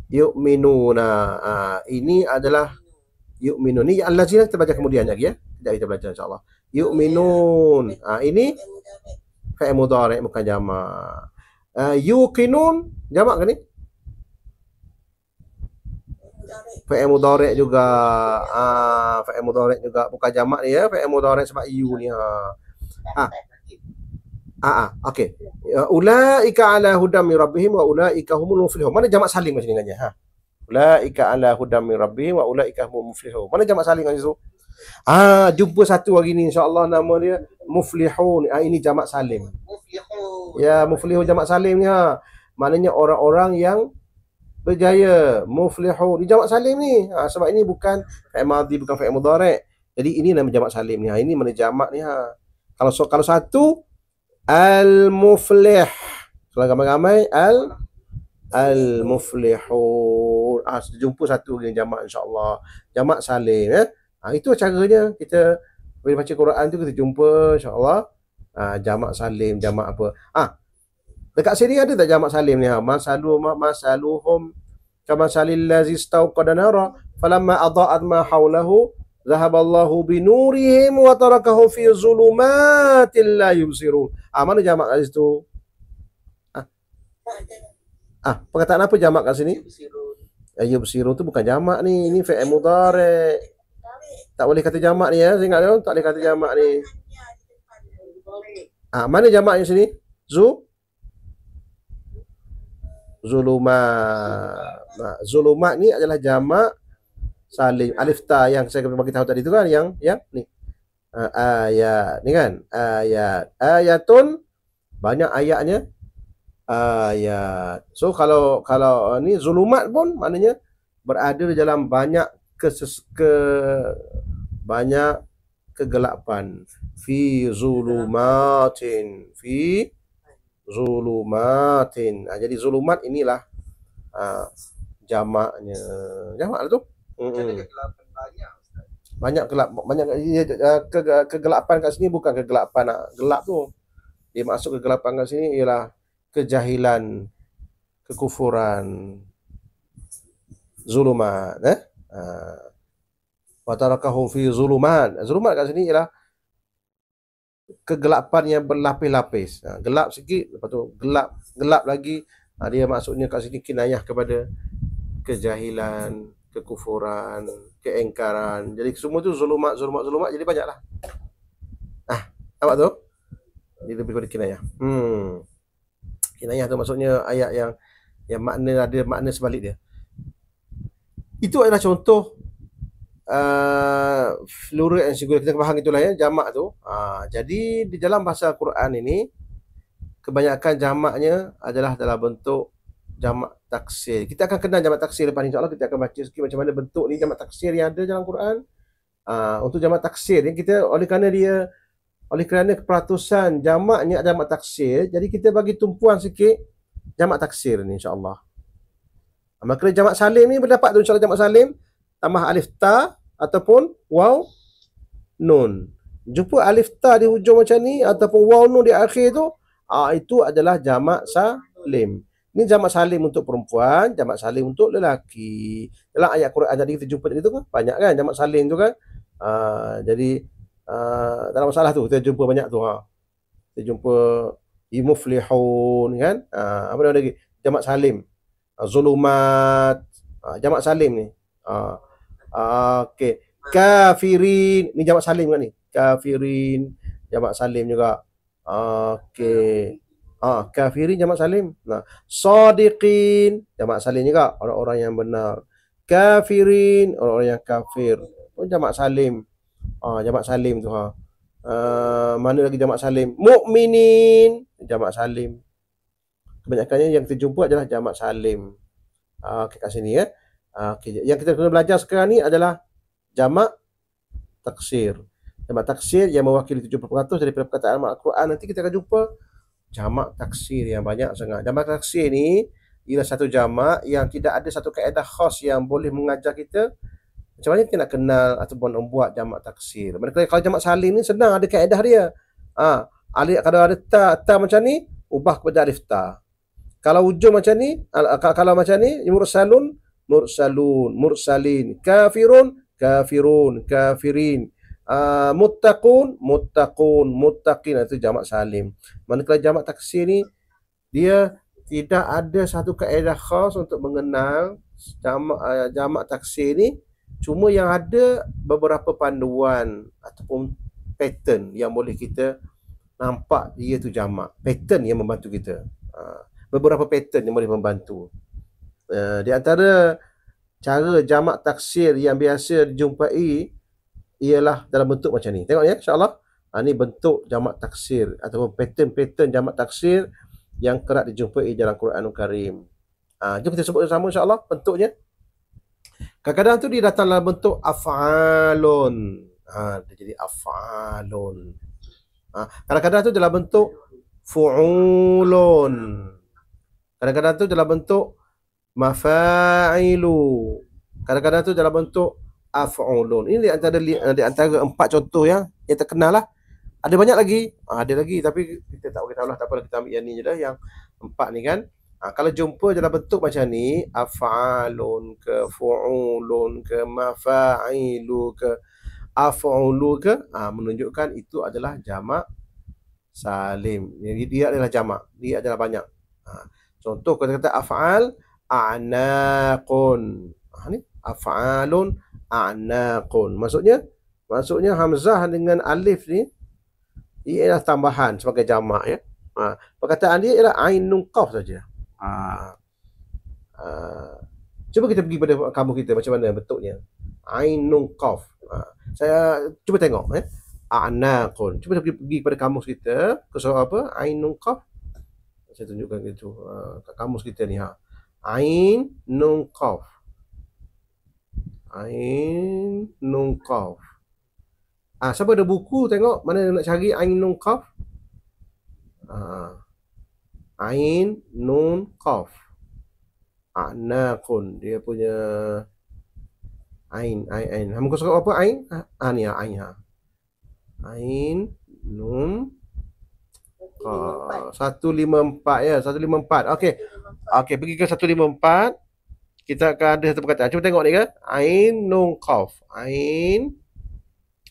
yu'minuna. Ini adalah yu'minun. Ni allazina kita baca kemudian lagi ya. Sekejap kita belajar insya-Allah. Yu'minun. Ini fa'il mudhari' bukan jamak. Yuqinun jamak kan ni? Fa'il mudhari' juga. Fa'il mudhari' juga bukan jamak ni ya. Fa'il mudhari' sebab yu ni. Okey. Ulaika ala hudam min rabbihim wa ulaika humul muflihun. Mana jamak salim macam ni dengannya? Ulaika ala hudam min rabbihim wa ulaika humul muflihun. Mana jamak salim kat situ? Jumpa satu hari ni insya-Allah, nama dia muflihun. Ini jamak salim. Ya, muflihun jamak salim ni maknanya orang-orang yang berjaya. Muflihun ni jamak salim ni. Sebab ini bukan fa'il madhi, bukan fa'il mudhari'. Jadi ini nama jamak salim ni. Ini mana jamak ni Kalau satu al-muflih. Kalau ramai-ramai al-muflihun. Jumpa satu hari jamak insya-Allah. Jamak salim Itu caranya kita bila baca Quran tu kita jumpa insya-Allah Jamak salim, jamak apa. Dekat sini ada tak jamak salim ni? Masaluhum kama salil lazi istauqada nara falamma adaat ma haulahu zahaballahu binurihim wa tarakahum fi zulumatin la yubsirun. Mana jamak kat situ? Perkataan apa jamak kat sini? Yubsirun tu bukan jamak ni. Ini fi'il mudhari'. Tak boleh kata jamak ni ya. Saya ingat tak boleh kata jamak ni. Mana jamaknya sini? Zulumat. Zulumat ni adalah jamak salim. Alif ta yang saya bagi tahu tadi tu kan, yang ni. Ayat ni kan, ayatun, banyak ayatnya, ayat. So kalau ni zulumat pun maknanya berada di dalam banyak banyak kegelapan. Fi zulumatin, jadi zulumat inilah jamaknya. Jamak lah tu. Banyak kegelapan kat sini bukan kegelapan gelap tu. Dia masuk kegelapan kat sini ialah kejahilan, kekufuran, zulumat. Wa tarakahum fi zulumat. Zulumat kat sini ialah kegelapan yang berlapis-lapis. Gelap sikit, lepas tu gelap lagi. Dia maksudnya kat sini kinayah kepada kejahilan, kekufuran, keengkaran. Jadi semua tu zulumat, jadi banyaklah. Nampak tu? Dia lebih kepada kinayah. Kinayah tu maksudnya ayat yang makna, ada makna sebalik dia. Itu adalah contoh plural and singular. Kita faham itulah ya, jamak tu. Jadi di dalam bahasa Quran ini kebanyakan jamaknya adalah dalam bentuk jamak taksir. Kita akan kenal jamak taksir lepas ni, insya-Allah kita akan baca sikit macam mana bentuk ni jamak taksir yang ada dalam Quran. Untuk jamak taksir ni kita oleh kerana keperatusan jamaknya jamak taksir, jadi kita bagi tumpuan sikit jamak taksir ni insya-Allah. Maka jamak salim ni berdapat tu insya-Allah. Jamak salim tambah alif ta ataupun waw nun. Jumpa alif ta di hujung macam ni ataupun waw nun di akhir tu, itu adalah jamak salim. Ini jamak salim untuk perempuan, jamak salim untuk lelaki. Dalam ayat Quran tadi kita jumpa tadi tu kan, banyak kan jamak salim tu kan. Jadi tak ada masalah tu, kita jumpa banyak tu. Kita jumpa imuflihun kan. Apa nama lagi? Jamak salim. Zulumat. Jamak salim ni. Okey. Kafirin. Ni jamak salim kan ni? Kafirin. Jamak salim juga. Okey. Kafirin jamak salim. Sadiqin jamak salim juga, orang-orang yang benar. Kafirin, orang-orang yang kafir. Jamak salim. Jamak salim tu mana lagi jamak salim? Mukminin jamak salim. Kebanyakannya yang kita jumpa adalah jamak salim. Kat sini ya. Yang kita kena belajar sekarang ni adalah jamak taksir. Jamak taksir yang mewakili 70% daripada perkataan Al-Quran. Nanti kita akan jumpa jamak taksir yang banyak sangat. Jamak taksir ni ialah satu jamak yang tidak ada satu kaedah khas yang boleh mengajar kita macam mana kita nak kenal ataupun membuat jamak taksir. Manakala kalau jamak salim ni senang, ada kaedah dia. Kalau ada ta macam ni, ubah kepada alif ta. Kalau hujung macam ni, kalau macam ni, mursalun, mursalin, kafirun, kafirin. Muttaqun, muttaqin. Itu jamak salim. Manakala jamak taksir ni, dia tidak ada satu kaedah khas untuk mengenal jamak taksir ni. Cuma yang ada beberapa panduan ataupun pattern yang boleh kita nampak dia tu jamak. Pattern yang membantu kita. Beberapa pattern yang boleh membantu. Di antara cara jamak taksir yang biasa dijumpai ialah dalam bentuk macam ni. Tengok ya, insya-Allah. Ini bentuk jamak taksir ataupun pattern jamak taksir yang kerap dijumpai dalam Quranul Karim. Jom kita sebut bersama insya-Allah bentuknya. Kadang-kadang tu dia datang dalam bentuk af'alun. Dia jadi af'alun. Kadang-kadang tu dalam bentuk fu'ulun. Kadang-kadang tu dalam bentuk mafa'ilu. Kadang-kadang tu dalam bentuk af'ulun. Ini di antara 4 contoh yang terkenal lah. Ada banyak lagi. Ada lagi tapi kita tak beritahu lah. Tak apa, kita ambil yang ni je dah. Yang 4 ni kan. Kalau jumpa dalam bentuk macam ni, af'alun ke, fu'ulun ke, mafa'ilu ke, af'ulu ke, menunjukkan itu adalah jamak salim. Jadi dia adalah jamak. Dia adalah banyak. Contoh kata-kata af'al, a'naqun. Ni af'alun, a'naqun. Maksudnya hamzah dengan alif ni ia ialah tambahan sebagai jamak ya. Perkataan dia ialah ainun qaf saja. Cuba kita pergi pada kamus kita macam mana bentuknya. Ainun qaf. Saya cuba tengok a'naqun. Cuba pergi pada kamus kita, ke surah apa? Ainun qaf. Saya tunjukkan gitu. Kat kamus kita ni Ain nun qaf. Ain nun qaf. Siapa ada buku tengok mana nak cari ain nun qaf? Ain nun qaf. A'naqun. Dia punya ain. Muka surat apa ain? Ni ain Ain nun 154 ya, 154. Okey, pergi ke 154. Kita akan ada satu perkataan. Cuba tengok ni kan. Ain nun qaf. Ain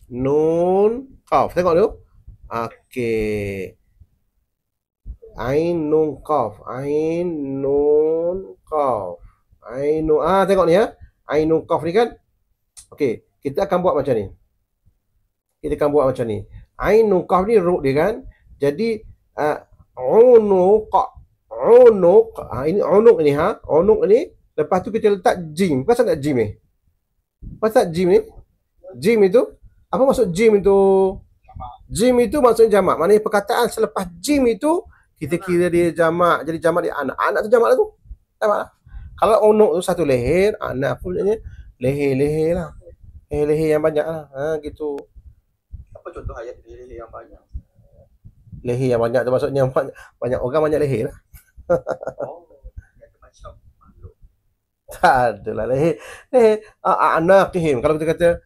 nun qaf. Tengok dulu. Okey. Ain nun qaf. Ain nun qaf. Ain nun tengok ni Ain nun qaf ni kan. Okey, kita akan buat macam ni. Ain nun qaf ni ruk dia kan. Jadi unuq. Ini unuq ni Unuq ni lepas tu kita letak jim. Pasal tak jim ni? Jim itu apa maksud jim itu? Jim itu maksudnya jamak. Maknanya perkataan selepas jim itu kita kira dia jamak. Jadi jamak dia anak. Anak tu jamak lah tu. Jamak lah. Kalau unuq tu satu leher, anak pun leher lah. Leher yang banyak lah. Gitu. Apa contoh ayat leher yang banyak? Leher yang banyak tu maksudnya banyak orang banyak leher lah. Macam makhluk. Tak adalah leher. Anaqihim. Kalau kita kata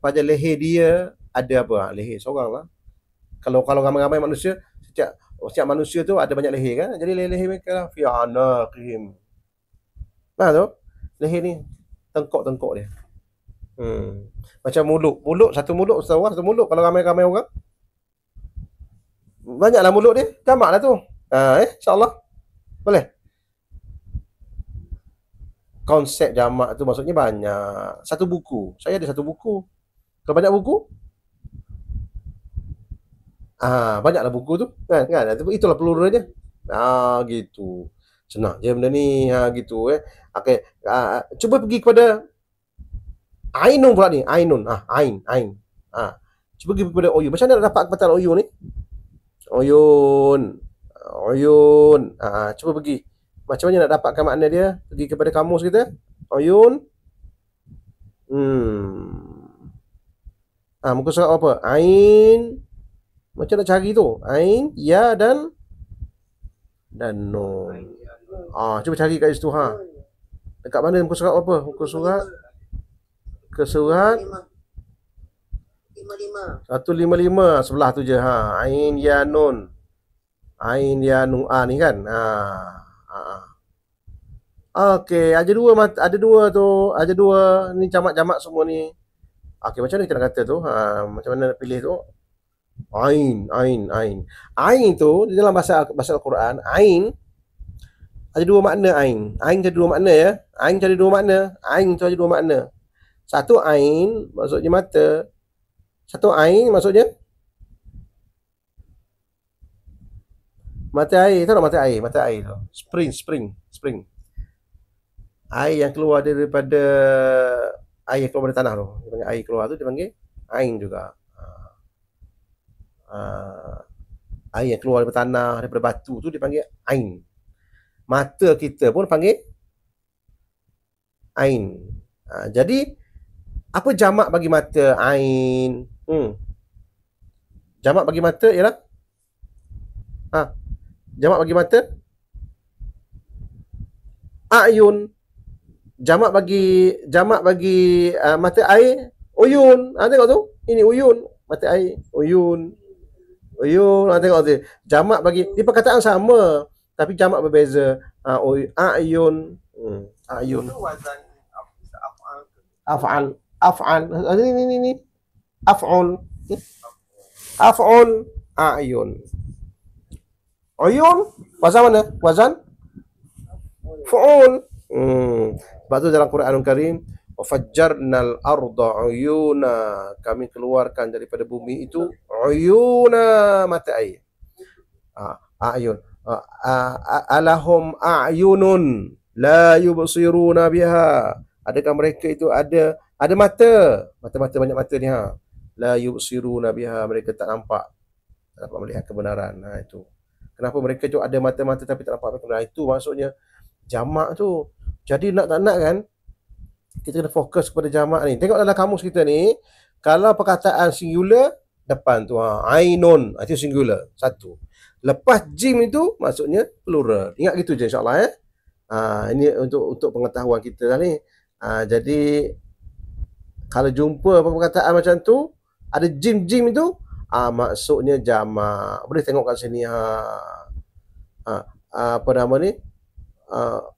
pada leher dia ada apa? Leher seorang lah. Kalau ramai-ramai manusia, setiap manusia tu ada banyak leher kan? Jadi leher mereka lah fi anaqihim. Tu leher ni tengkok dia. Macam mulut. Satu mulut kalau ramai-ramai orang. Banyaklah mulut dia. Jamak lah tu. InsyaAllah. Boleh. Konsep jamak tu maksudnya banyak. Satu buku. Saya ada satu buku. Kalau banyak buku, banyaklah buku tu. Kan? Itulah pluralnya. Gitu. Senang je benda ni. Gitu. Okay. Cuba pergi kepada Ainun pula ni. Ainun. Ain. Cuba pergi kepada Oyun. Macam mana nak dapat perkataan Oyun ni? Oyun. Cuba pergi. Macam mana nak dapatkan makna dia? Pergi kepada kamus kita. Oyun. Muka surat apa? Ain. Macam nak cari tu? Ain, ya dan nun. Cuba cari kat situ Dekat mana muka surat apa? Muka surat ke surat 155 sebelah tu je Ain ya nun. Ain ya nun ni kan. Okey, ada dua tu. Ada dua ni jamak-jamak semua ni. Okey, macam mana kita nak kata tu? Macam mana nak pilih tu? Ain. Ain tu di dalam bahasa Al-Quran, ain ada dua makna ain. Ain ada dua makna ya. Ain ada dua makna. Satu ain maksudnya mata. Satu ain maksudnya mata air. Tahu tak mata air? Mata air tu. Spring. Air yang keluar daripada air yang keluar dari tanah tu. Dia panggil air keluar tu dia panggil ain juga. Air yang keluar daripada tanah, daripada batu tu dipanggil ain. Mata kita pun panggil ain. Jadi apa jamak bagi mata? Ain. Jamak bagi mata ialah jamak bagi mata ayun. Jamak bagi mata air uyun. Tengok tu. Ini uyun. mata air. Uyun. Uyun. Tengok tu. Jamak bagi. Dia perkataan sama. Tapi jamak berbeza. Ayun. Ayun. Itu wazan af'al ke? Af'al. Af'al. Ni. Af'ul. Af'ul. Ayun. Uyun. Wazan mana? Wazan? Fu'ul. Sebab tu dalam Quranul Karim, wafajjarnal arda uyuna, kami keluarkan daripada bumi itu uyuna, mata air. Ayun. Alahum a'yunun la yubsiruna biha. Adakah mereka itu ada mata? Mata-mata, banyak mata ni ha. La yubsiruna biha, mereka tak nampak melihat kebenaran. Itu. Kenapa mereka tu ada mata-mata tapi tak nampak kebenaran? Itu maksudnya jamak tu. Jadi nak tak nak kan, kita kena fokus kepada jamak ni. Tengok dalam kamus kita ni, kalau perkataan singular depan tu ainun, itu singular, satu. Lepas jim itu maksudnya plural. Ingat gitu je insya-Allah ini untuk pengetahuan kita lah ni. Jadi kalau jumpa perkataan macam tu ada jim itu, maksudnya jamak. Boleh tengok kat sini apa nama ni?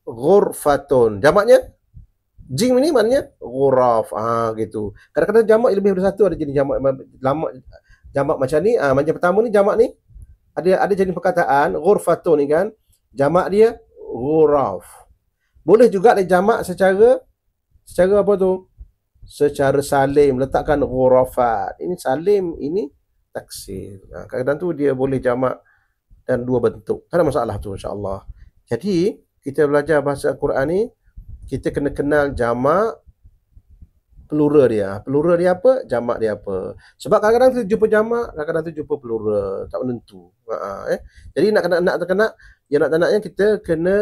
Ghurfatun. Jamaknya jim ini maknanya ghuraf. Gitu. Kadang-kadang jamak lebih dari satu, ada jenis jamak macam ni. Macam pertama ni jamak ni ada jenis perkataan ghurfatun ni kan. Jamak dia ghuraf. Boleh juga ada jamak secara apa tu? Secara salim, letakkan ghurafat. Ini salim, ini taksir. Kadang-kadang tu dia boleh jamak dan dua bentuk. Tak ada masalah tu insya-Allah. Jadi kita belajar bahasa Al-Quran ni, kita kena kenal jamak, plural dia. Plural dia apa? Jamak dia apa? Sebab kadang-kadang kita jumpa jamak, kadang-kadang tu jumpa plural, tak menentu. Jadi nak tak naknya kita kena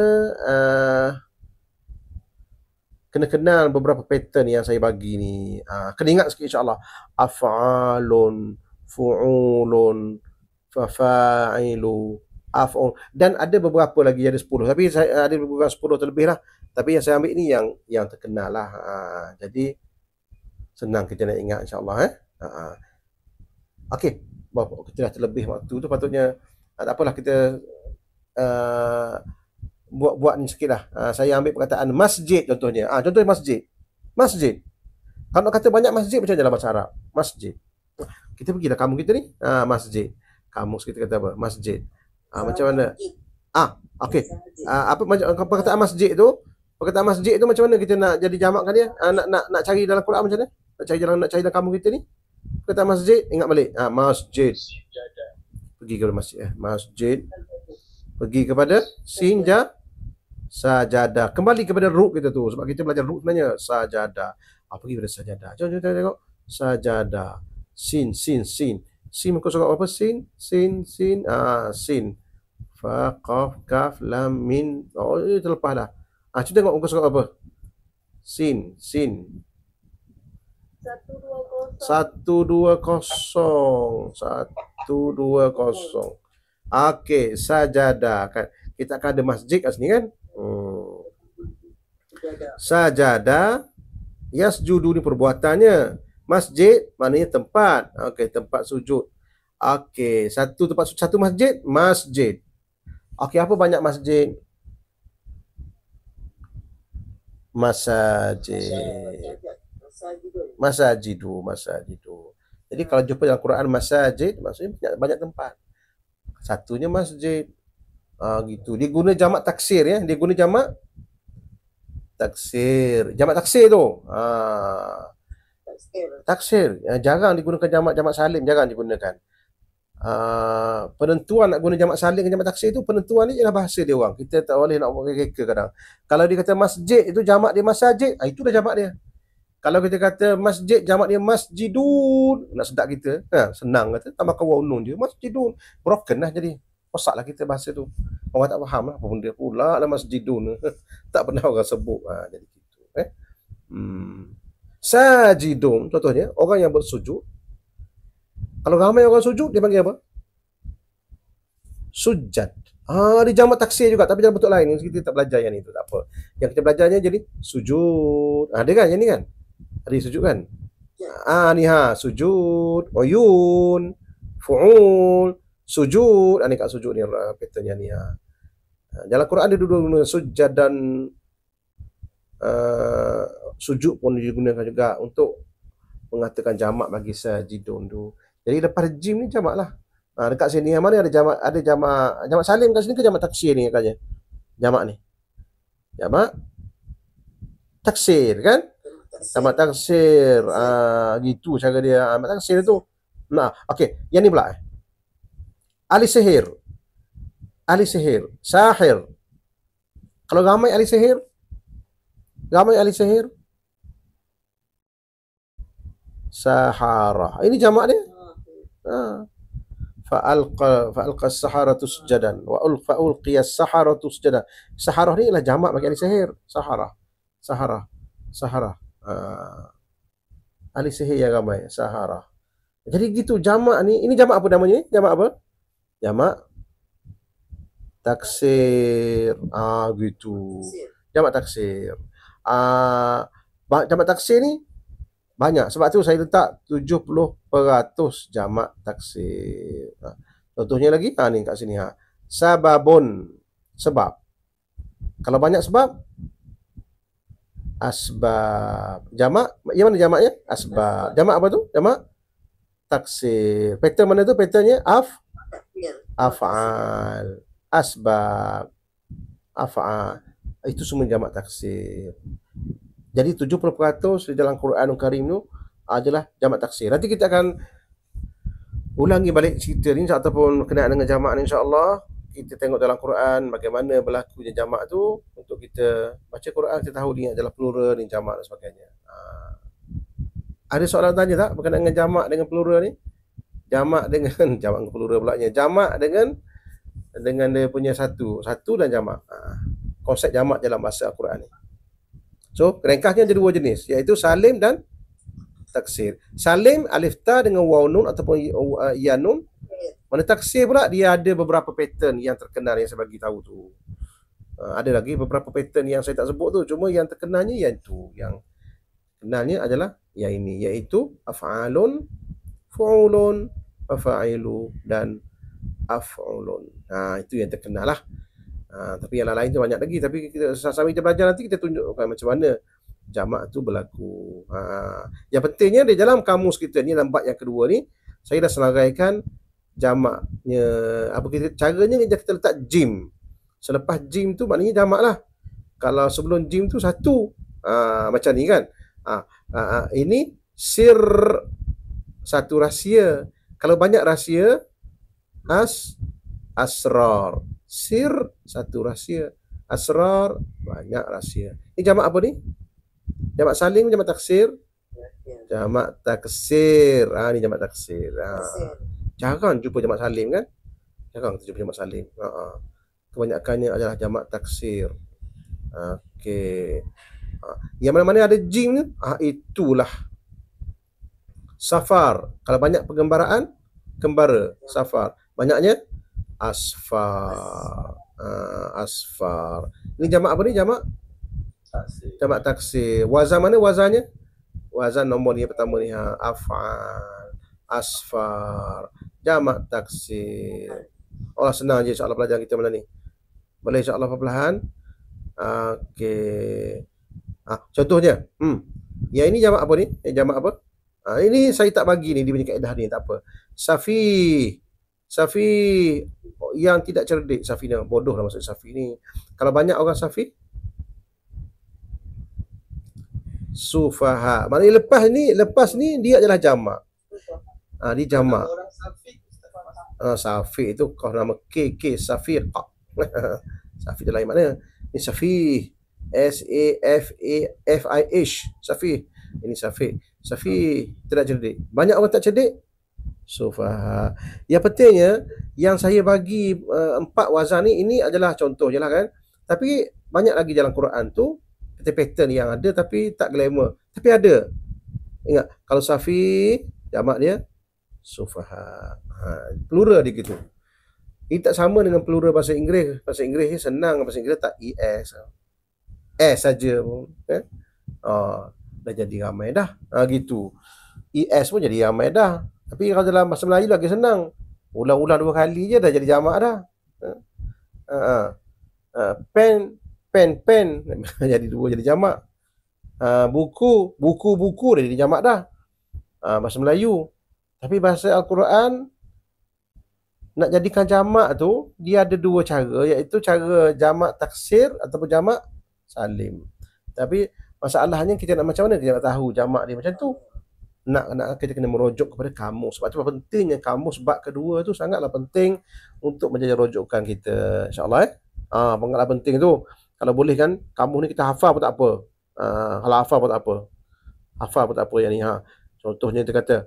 kenal beberapa pattern yang saya bagi ni. Kena ingat sikit insya-Allah. Af'alun, fu'ulun, fafa'ilu, af'ul, dan ada beberapa lagi, ada 10, tapi saya ada beberapa 10 terlebih lah, tapi yang saya ambil ni yang terkenal lah. Jadi senang kita nak ingat insya-Allah. Okey, kita dah terlebih waktu tu, patutnya tak apalah, kita buat ni sikit lah. Saya ambil perkataan masjid contohnya. Contohnya masjid. Kalau nak kata banyak masjid macam mana dalam bahasa Arab? Masjid. Kita pergilah kamus kita ni, masjid. Kamus kita kata apa? Masjid. Macam mana? Okey. Apa macam perkataan masjid tu? Perkataan masjid tu macam mana kita nak jadi jamakkan dia? Nak cari dalam Quran macam mana? Nak cari dalam kamus kita ni. Perkataan masjid, ingat balik. Masjid. Pergi kepada masjid. Masjid. Pergi kepada sajadah. Kembali kepada root kita tu. Sebab kita belajar root sebenarnya sajadah. Pergi kepada sajadah. Jom kita tengok. Sajadah. Sin. Sin muka surat apa? Sin. Fa, qaf, kaf, lam, min. Ini terlepas dah. Cuba tengok muka surat apa? Sin. 120. Okey, sajadah. Kita akan ada masjid kat sini kan? Sajadah. Yasjudu ni perbuatannya. Masjid maknanya tempat. Okey, tempat sujud. Okey, satu masjid, masjid. Okey, apa banyak masjid? Masajidu. Jadi kalau jumpa dalam Quran masajid, maksudnya banyak tempat. Satunya masjid. Gitu. Dia guna jamak taksir ya. Dia guna jamak taksir. Jamak taksir tu. Taksir. Jarang digunakan jamak salim, jarang digunakan. Penentuan nak guna jamak salim dengan jamak taksir tu, penentuan ni ialah bahasa dia orang. Kita tak boleh nak buat reka kadang. Kalau dia kata masjid itu jamak dia masajid, itu dah jamak dia. Kalau kita kata masjid jamak dia masjidun, nak sedap kita, senang kata, tambahkan waw nun dia, masjidun. Broken lah jadi. Rosaklah kita bahasa tu. Orang tak faham lah apa benda pula lah masjidun. Tak pernah orang sebut. Jadi gitu. Sajidun, contohnya orang yang bersujud. Kalau ramai orang sujud, dia panggil apa? Sujad. Dia jamak taksir juga, tapi dalam bentuk lain. Kita tak belajar yang ni tu, tak apa. Yang kita belajarnya jadi sujud. Ada kan yang ni kan? Ada sujud kan? Ni sujud, uyun, fu'ul, sujud. Ni kat sujud ni patternnya ni dalam Quran ada dua sujud dan sujud pun digunakan juga untuk mengatakan jamak bagi sajidun tu. Jadi lepas jim ni jamak lah. Dekat sini mana ada jamak salim kat sini ke jamak taksir ni katanya. Jamak ni. Jamak taksir kan? Jamak taksir. Gitu cara dia. Jamak taksir tu. Okey, yang ni pula. Ahli sihir. Ahli sihir. Sahir. Kalau ramai ahli sihir? Ramai ahli sihir? Sahara. Ini jamak dia. Fa'alqa as-saharatu sujadan wa ulqiya as-saharatu sujadan. Saharah ni ialah jamak bagi ahli sihir. Sahara. Ahli sihir yang ramai. Sahara. Jadi gitu jamak ni. Ini jamak apa namanya? Jamak apa? Jamak taksir. Gitu. Jamak taksir. Jamak taksir ni banyak. Sebab tu saya letak 70% jamak taksir. Contohnya lagi, ni kat sini. Sababun. Sebab. Kalau banyak sebab, asbab. Jamak, yang mana jamaknya? Asbab. Jamak apa tu? Jamak taksir. Pattern mana tu? Patternnya af'al. Asbab. Af'al. Itu semua jamak taksir. Jadi 70% di dalam Quranul Karim tu adalah jamak taksir. Nanti kita akan ulangi balik cerita ni ataupun kenaan dengan jamak ni, insya-Allah. Kita tengok dalam Quran bagaimana berlakunya jamak tu untuk kita baca Quran, kita tahu ni adalah plural, ni jamak dan sebagainya. Ada soalan tanya tak berkenaan dengan jamak dengan plural ni? Jamak dengan jamak dengan plural pulanya. Jamak dengan dia punya satu dan jamak. Konsep jamak dalam bahasa Al-Quran ni. So, ringkasnya ada dua jenis, iaitu salim dan taksir. Salim, alif ta dengan waw nun ataupun ya nun. Mana taksir pula, dia ada beberapa pattern yang terkenal yang saya bagi tahu tu. Ada lagi beberapa pattern yang saya tak sebut tu. Cuma yang terkenalnya yang tu. Yang kenalnya adalah yang ini, iaitu af'alun, fu'ulun, fa'ilu dan af'ulun. Itu yang terkenal lah. Tapi yang lain tu banyak lagi. Tapi kita sambil kita belajar nanti kita tunjukkan macam mana jamak tu berlaku. Yang pentingnya di dalam kamus kita ni, dalam bab yang kedua ni, saya dah selagaikan jamaknya. Caranya kita letak jim. Selepas jim tu maknanya jamak lah. Kalau sebelum jim tu satu. Macam ni kan. Ini sir, satu rahsia. Kalau banyak rahsia, asrar. Sir, satu rahsia. Asrar, banyak rahsia. Ini jamak apa ni? Jamak salim, jamak taksir? Jamak taksir. Ni jamak taksir. Jarang jumpa jamak salim kan? Jarang jumpa jamak salim. Kebanyakannya adalah jamak taksir. Okey. Yang mana-mana ada jim ni, itulah safar. Kalau banyak penggembaraan, kembara. Safar. Banyaknya asfar. Asfar. Ini jamak apa ni? Jamak taksir. Wazan mana wazannya? Wazan nombor ni yang pertama ni. Af'al. Asfar. Jamak taksir. Allah senang je insya-Allah pelajaran kita malam ni. Boleh insya-Allah perlahan. Okey. Contohnya, yang ini jamak apa ni? Jamak apa? Ini saya tak bagi ni, dia punya kaedah ni, tak apa. Safi yang tidak cerdik. Safi ni bodoh lah maksud Safi ni. Kalau banyak orang Safi, sufaha. Maknanya lepas ni dia adalah jamak. Dia jamak. Safi itu kau nama KK Safiq. Safi tu lain makna. Ini Safi. SAFAFIH. Safi. Ini Safi. Safi tidak cerdik. Banyak orang tak cerdik, sufaha. Yang pentingnya yang saya bagi 4 wazan ni, ini adalah contoh je lah kan. Tapi banyak lagi dalam Quran tu pattern yang ada tapi tak glamour. Tapi ada. Ingat, kalau Safi jamak dia sufaha. Plural dia gitu. Ini tak sama dengan plural bahasa Inggeris. Bahasa Inggeris ni senang, bahasa Inggeris tak ES. S saja pun. Dah jadi ramai dah. Gitu. ES pun jadi ramai dah. Tapi kalau dalam bahasa Melayu lagi senang. Ulang-ulang 2 kali je dah jadi jamak dah. Pen jadi 2 jadi jamak. Buku dah jadi jamak dah. Bahasa Melayu. Tapi bahasa Al-Quran nak jadikan jamak tu dia ada 2 cara, iaitu cara jamak taksir ataupun jamak salim. Tapi masalahnya kita nak macam mana kita nak tahu jamak dia macam tu? Nak kita kena merujuk kepada kamus. Sebab tu pentingnya kamus bab kedua tu sangatlah penting untuk menjadi rujukan kita, insya-Allah. Sangatlah penting tu. Kalau boleh kan kamus ni kita hafal pun tak apa. Kalau hafal pun tak apa. Hafal pun tak apa yang ni. Contohnya dia kata,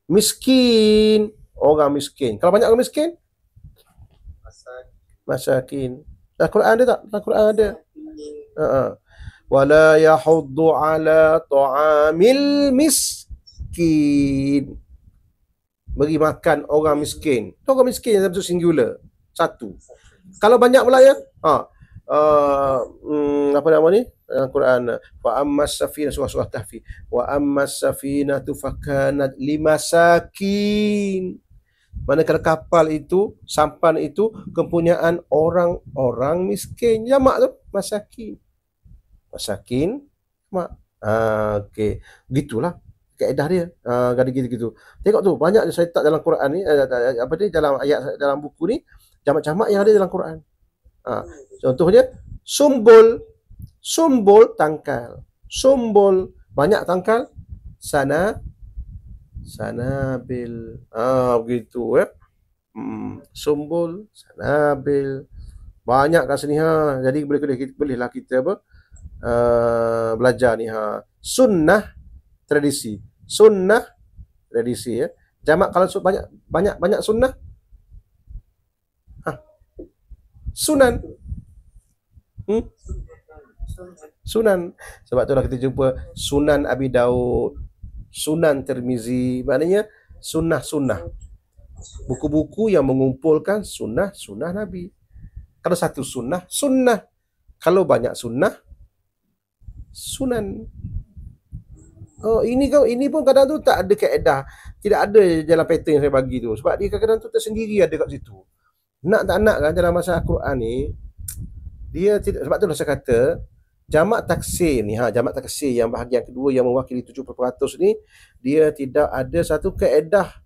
miskin, orang miskin. Kalau banyak orang miskin, masakin. Dalam Quran ada tak? Dalam Quran ada. Wala yahuddu ala ta'amil miskin. Bagi makan orang miskin. Orang miskin yang maksud singular. Satu. Kalau banyak pula ya, apa nama ni? Dalam Quran, wa ammas safina, surah Tahfi, wa ammas safinatu fakanat limasakin. Manakala kapal itu, sampan itu kepunyaan orang-orang miskin. Jamak tu masakin. Masakin, mak. Okey, gitulah kaedah dia. Ada gitu-gitu. Tengok tu, banyak saya tak dalam Quran ni, apa ni, dalam ayat dalam buku ni, jamak-jamak yang ada dalam Quran. Contohnya sumbul tangkal. Sumbul banyak tangkal. Sanabil. Begitu ya. Sumbul, sanabil. Banyak kat sini Jadi bolehlah kita apa? Belajar ni Sunnah tradisi. Sunnah tradisi ya. Jamak kalau banyak sunnah. Sunan. Sunan. Sebab itulah kita jumpa Sunan Abi Daud, Sunan Tirmizi, maknanya sunnah-sunnah. Buku-buku yang mengumpulkan sunnah Nabi. Kalau satu sunnah. Kalau banyak sunnah, sunan. Ini pun kadang tu tak ada kaedah. Tidak ada jalan pattern yang saya bagi tu. Sebab dia kadang-kadang tu tersendiri ada kat situ. Nak tak nak kan dalam masa Al-Quran ni, dia tidak. Sebab tu saya kata jamak taksir ni, jamak taksir yang bahagian kedua yang mewakili 70% ni, dia tidak ada satu kaedah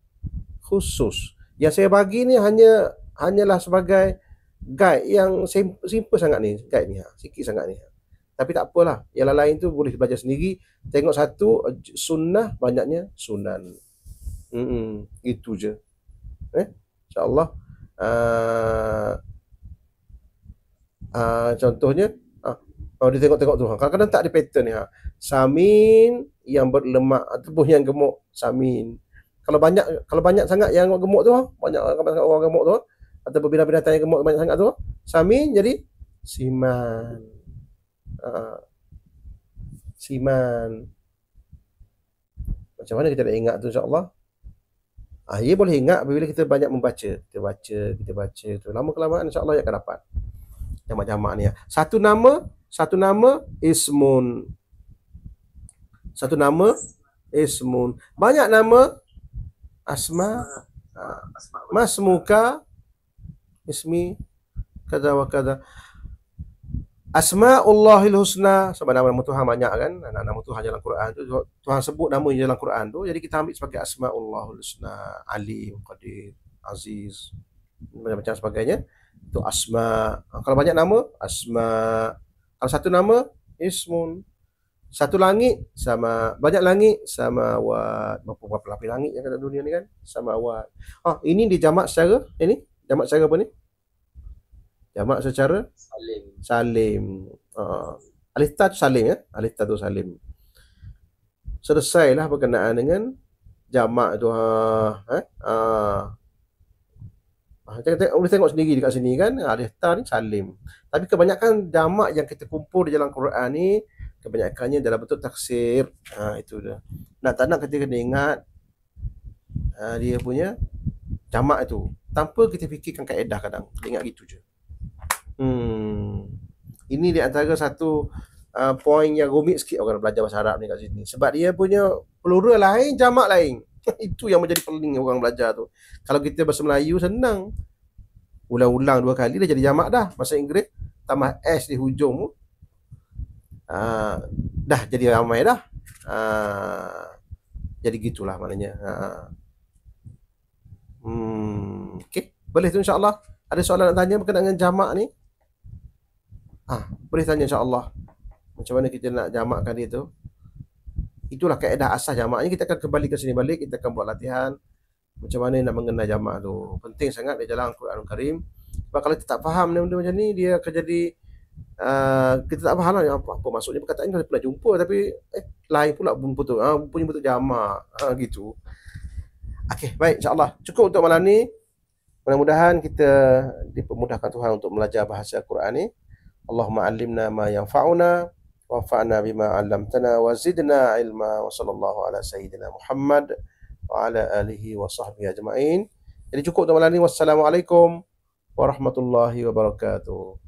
khusus. Yang saya bagi ni hanyalah sebagai guide yang simple sangat ni, guide ni sikit sangat ni. Tapi tak apalah, yang lain tu boleh belajar sendiri. Tengok satu sunnah, banyaknya sunan. Itu je. InsyaAllah. Contohnya dia tengok tu kadang-kadang tak ada pattern ni samin yang berlemak ataupun yang gemuk, samin. Kalau banyak sangat yang gemuk tu, banyak orang gemuk tu, ataupun binatang yang gemuk banyak sangat tu, samin jadi siman. Siman. Macam mana kita nak ingat tu, insya-Allah? Ia boleh ingat apabila kita banyak membaca. Kita baca tu. Lama-kelamaan insya-Allah akan dapat jamak-jamak ni. Satu nama ismun. Banyak nama asma. Masmuka, ismi, kada wa kada. Asma'ullahil husna, sebab nama Tuhan banyak kan, nama Tuhan dalam Quran tu, Tuhan sebut nama dalam Quran tu, jadi kita ambil sebagai Asma'ullahil husna, Alim, Qadir, Aziz, macam sebagainya. Itu asma. Kalau banyak nama, asma. Kalau satu nama, ismun. Satu langit sama, banyak langit sama wat. Berapa lapis langit yang ada dunia ni kan? Sama wat. Ini dijamak secara jamak secara apa ni? Jamak secara salim. Alif ta tu salim ya. Alif ta tu salim. Selesailah berkenaan dengan jamak tu. Boleh tengok sendiri dekat sini kan. Alif ta ni salim. Tapi kebanyakan jamak yang kita kumpul di dalam Quran ni, kebanyakannya dalam bentuk taksir. Itu dia. Nak tak nak kita kena ingat dia punya jamak itu. Tanpa kita fikirkan kaedah kadang. Kita ingat gitu je. Ini di antara satu poin yang rumit sikit orang belajar bahasa Arab ni kat sini. Sebab dia punya plural lain, jamak lain. Itu yang menjadi pening orang belajar tu. Kalau kita bahasa Melayu senang. Ulang-ulang 2 kali dah jadi jamak dah. Bahasa Inggeris tambah S di hujung tu. Dah jadi ramai dah. Jadi gitulah maknanya. Okey, boleh tu insya-Allah. Ada soalan nak tanya berkenaan dengan jamak ni? Boleh tanya insya-Allah. Macam mana kita nak jamakkan dia tu? Itulah kaedah asas jamaknya. Kita akan kembali ke sini balik, kita akan buat latihan macam mana nak mengenal jamak tu. Penting sangat di dalam Al-Quranul Karim. Sebab kalau kita tak faham benda macam ni, dia akan jadi kita tak faham lah apa maksudnya perkataan ni. Kita pernah jumpa tapi lain pula bentuk punya bentuk jamak gitu. Okey, baik, insya-Allah cukup untuk malam ni. Mudah-mudahan kita dipermudahkan Tuhan untuk belajar bahasa Al-Quran ni. Allahumma 'allimna ma yanfa'una wanfa'na bima 'allamtana wa zidna ilma wa sallallahu ala sayyidina Muhammad wa ala alihi wa sahbihi ajma'in. Jadi cukup untuk malam ni. Wassalamualaikum warahmatullahi wabarakatuh.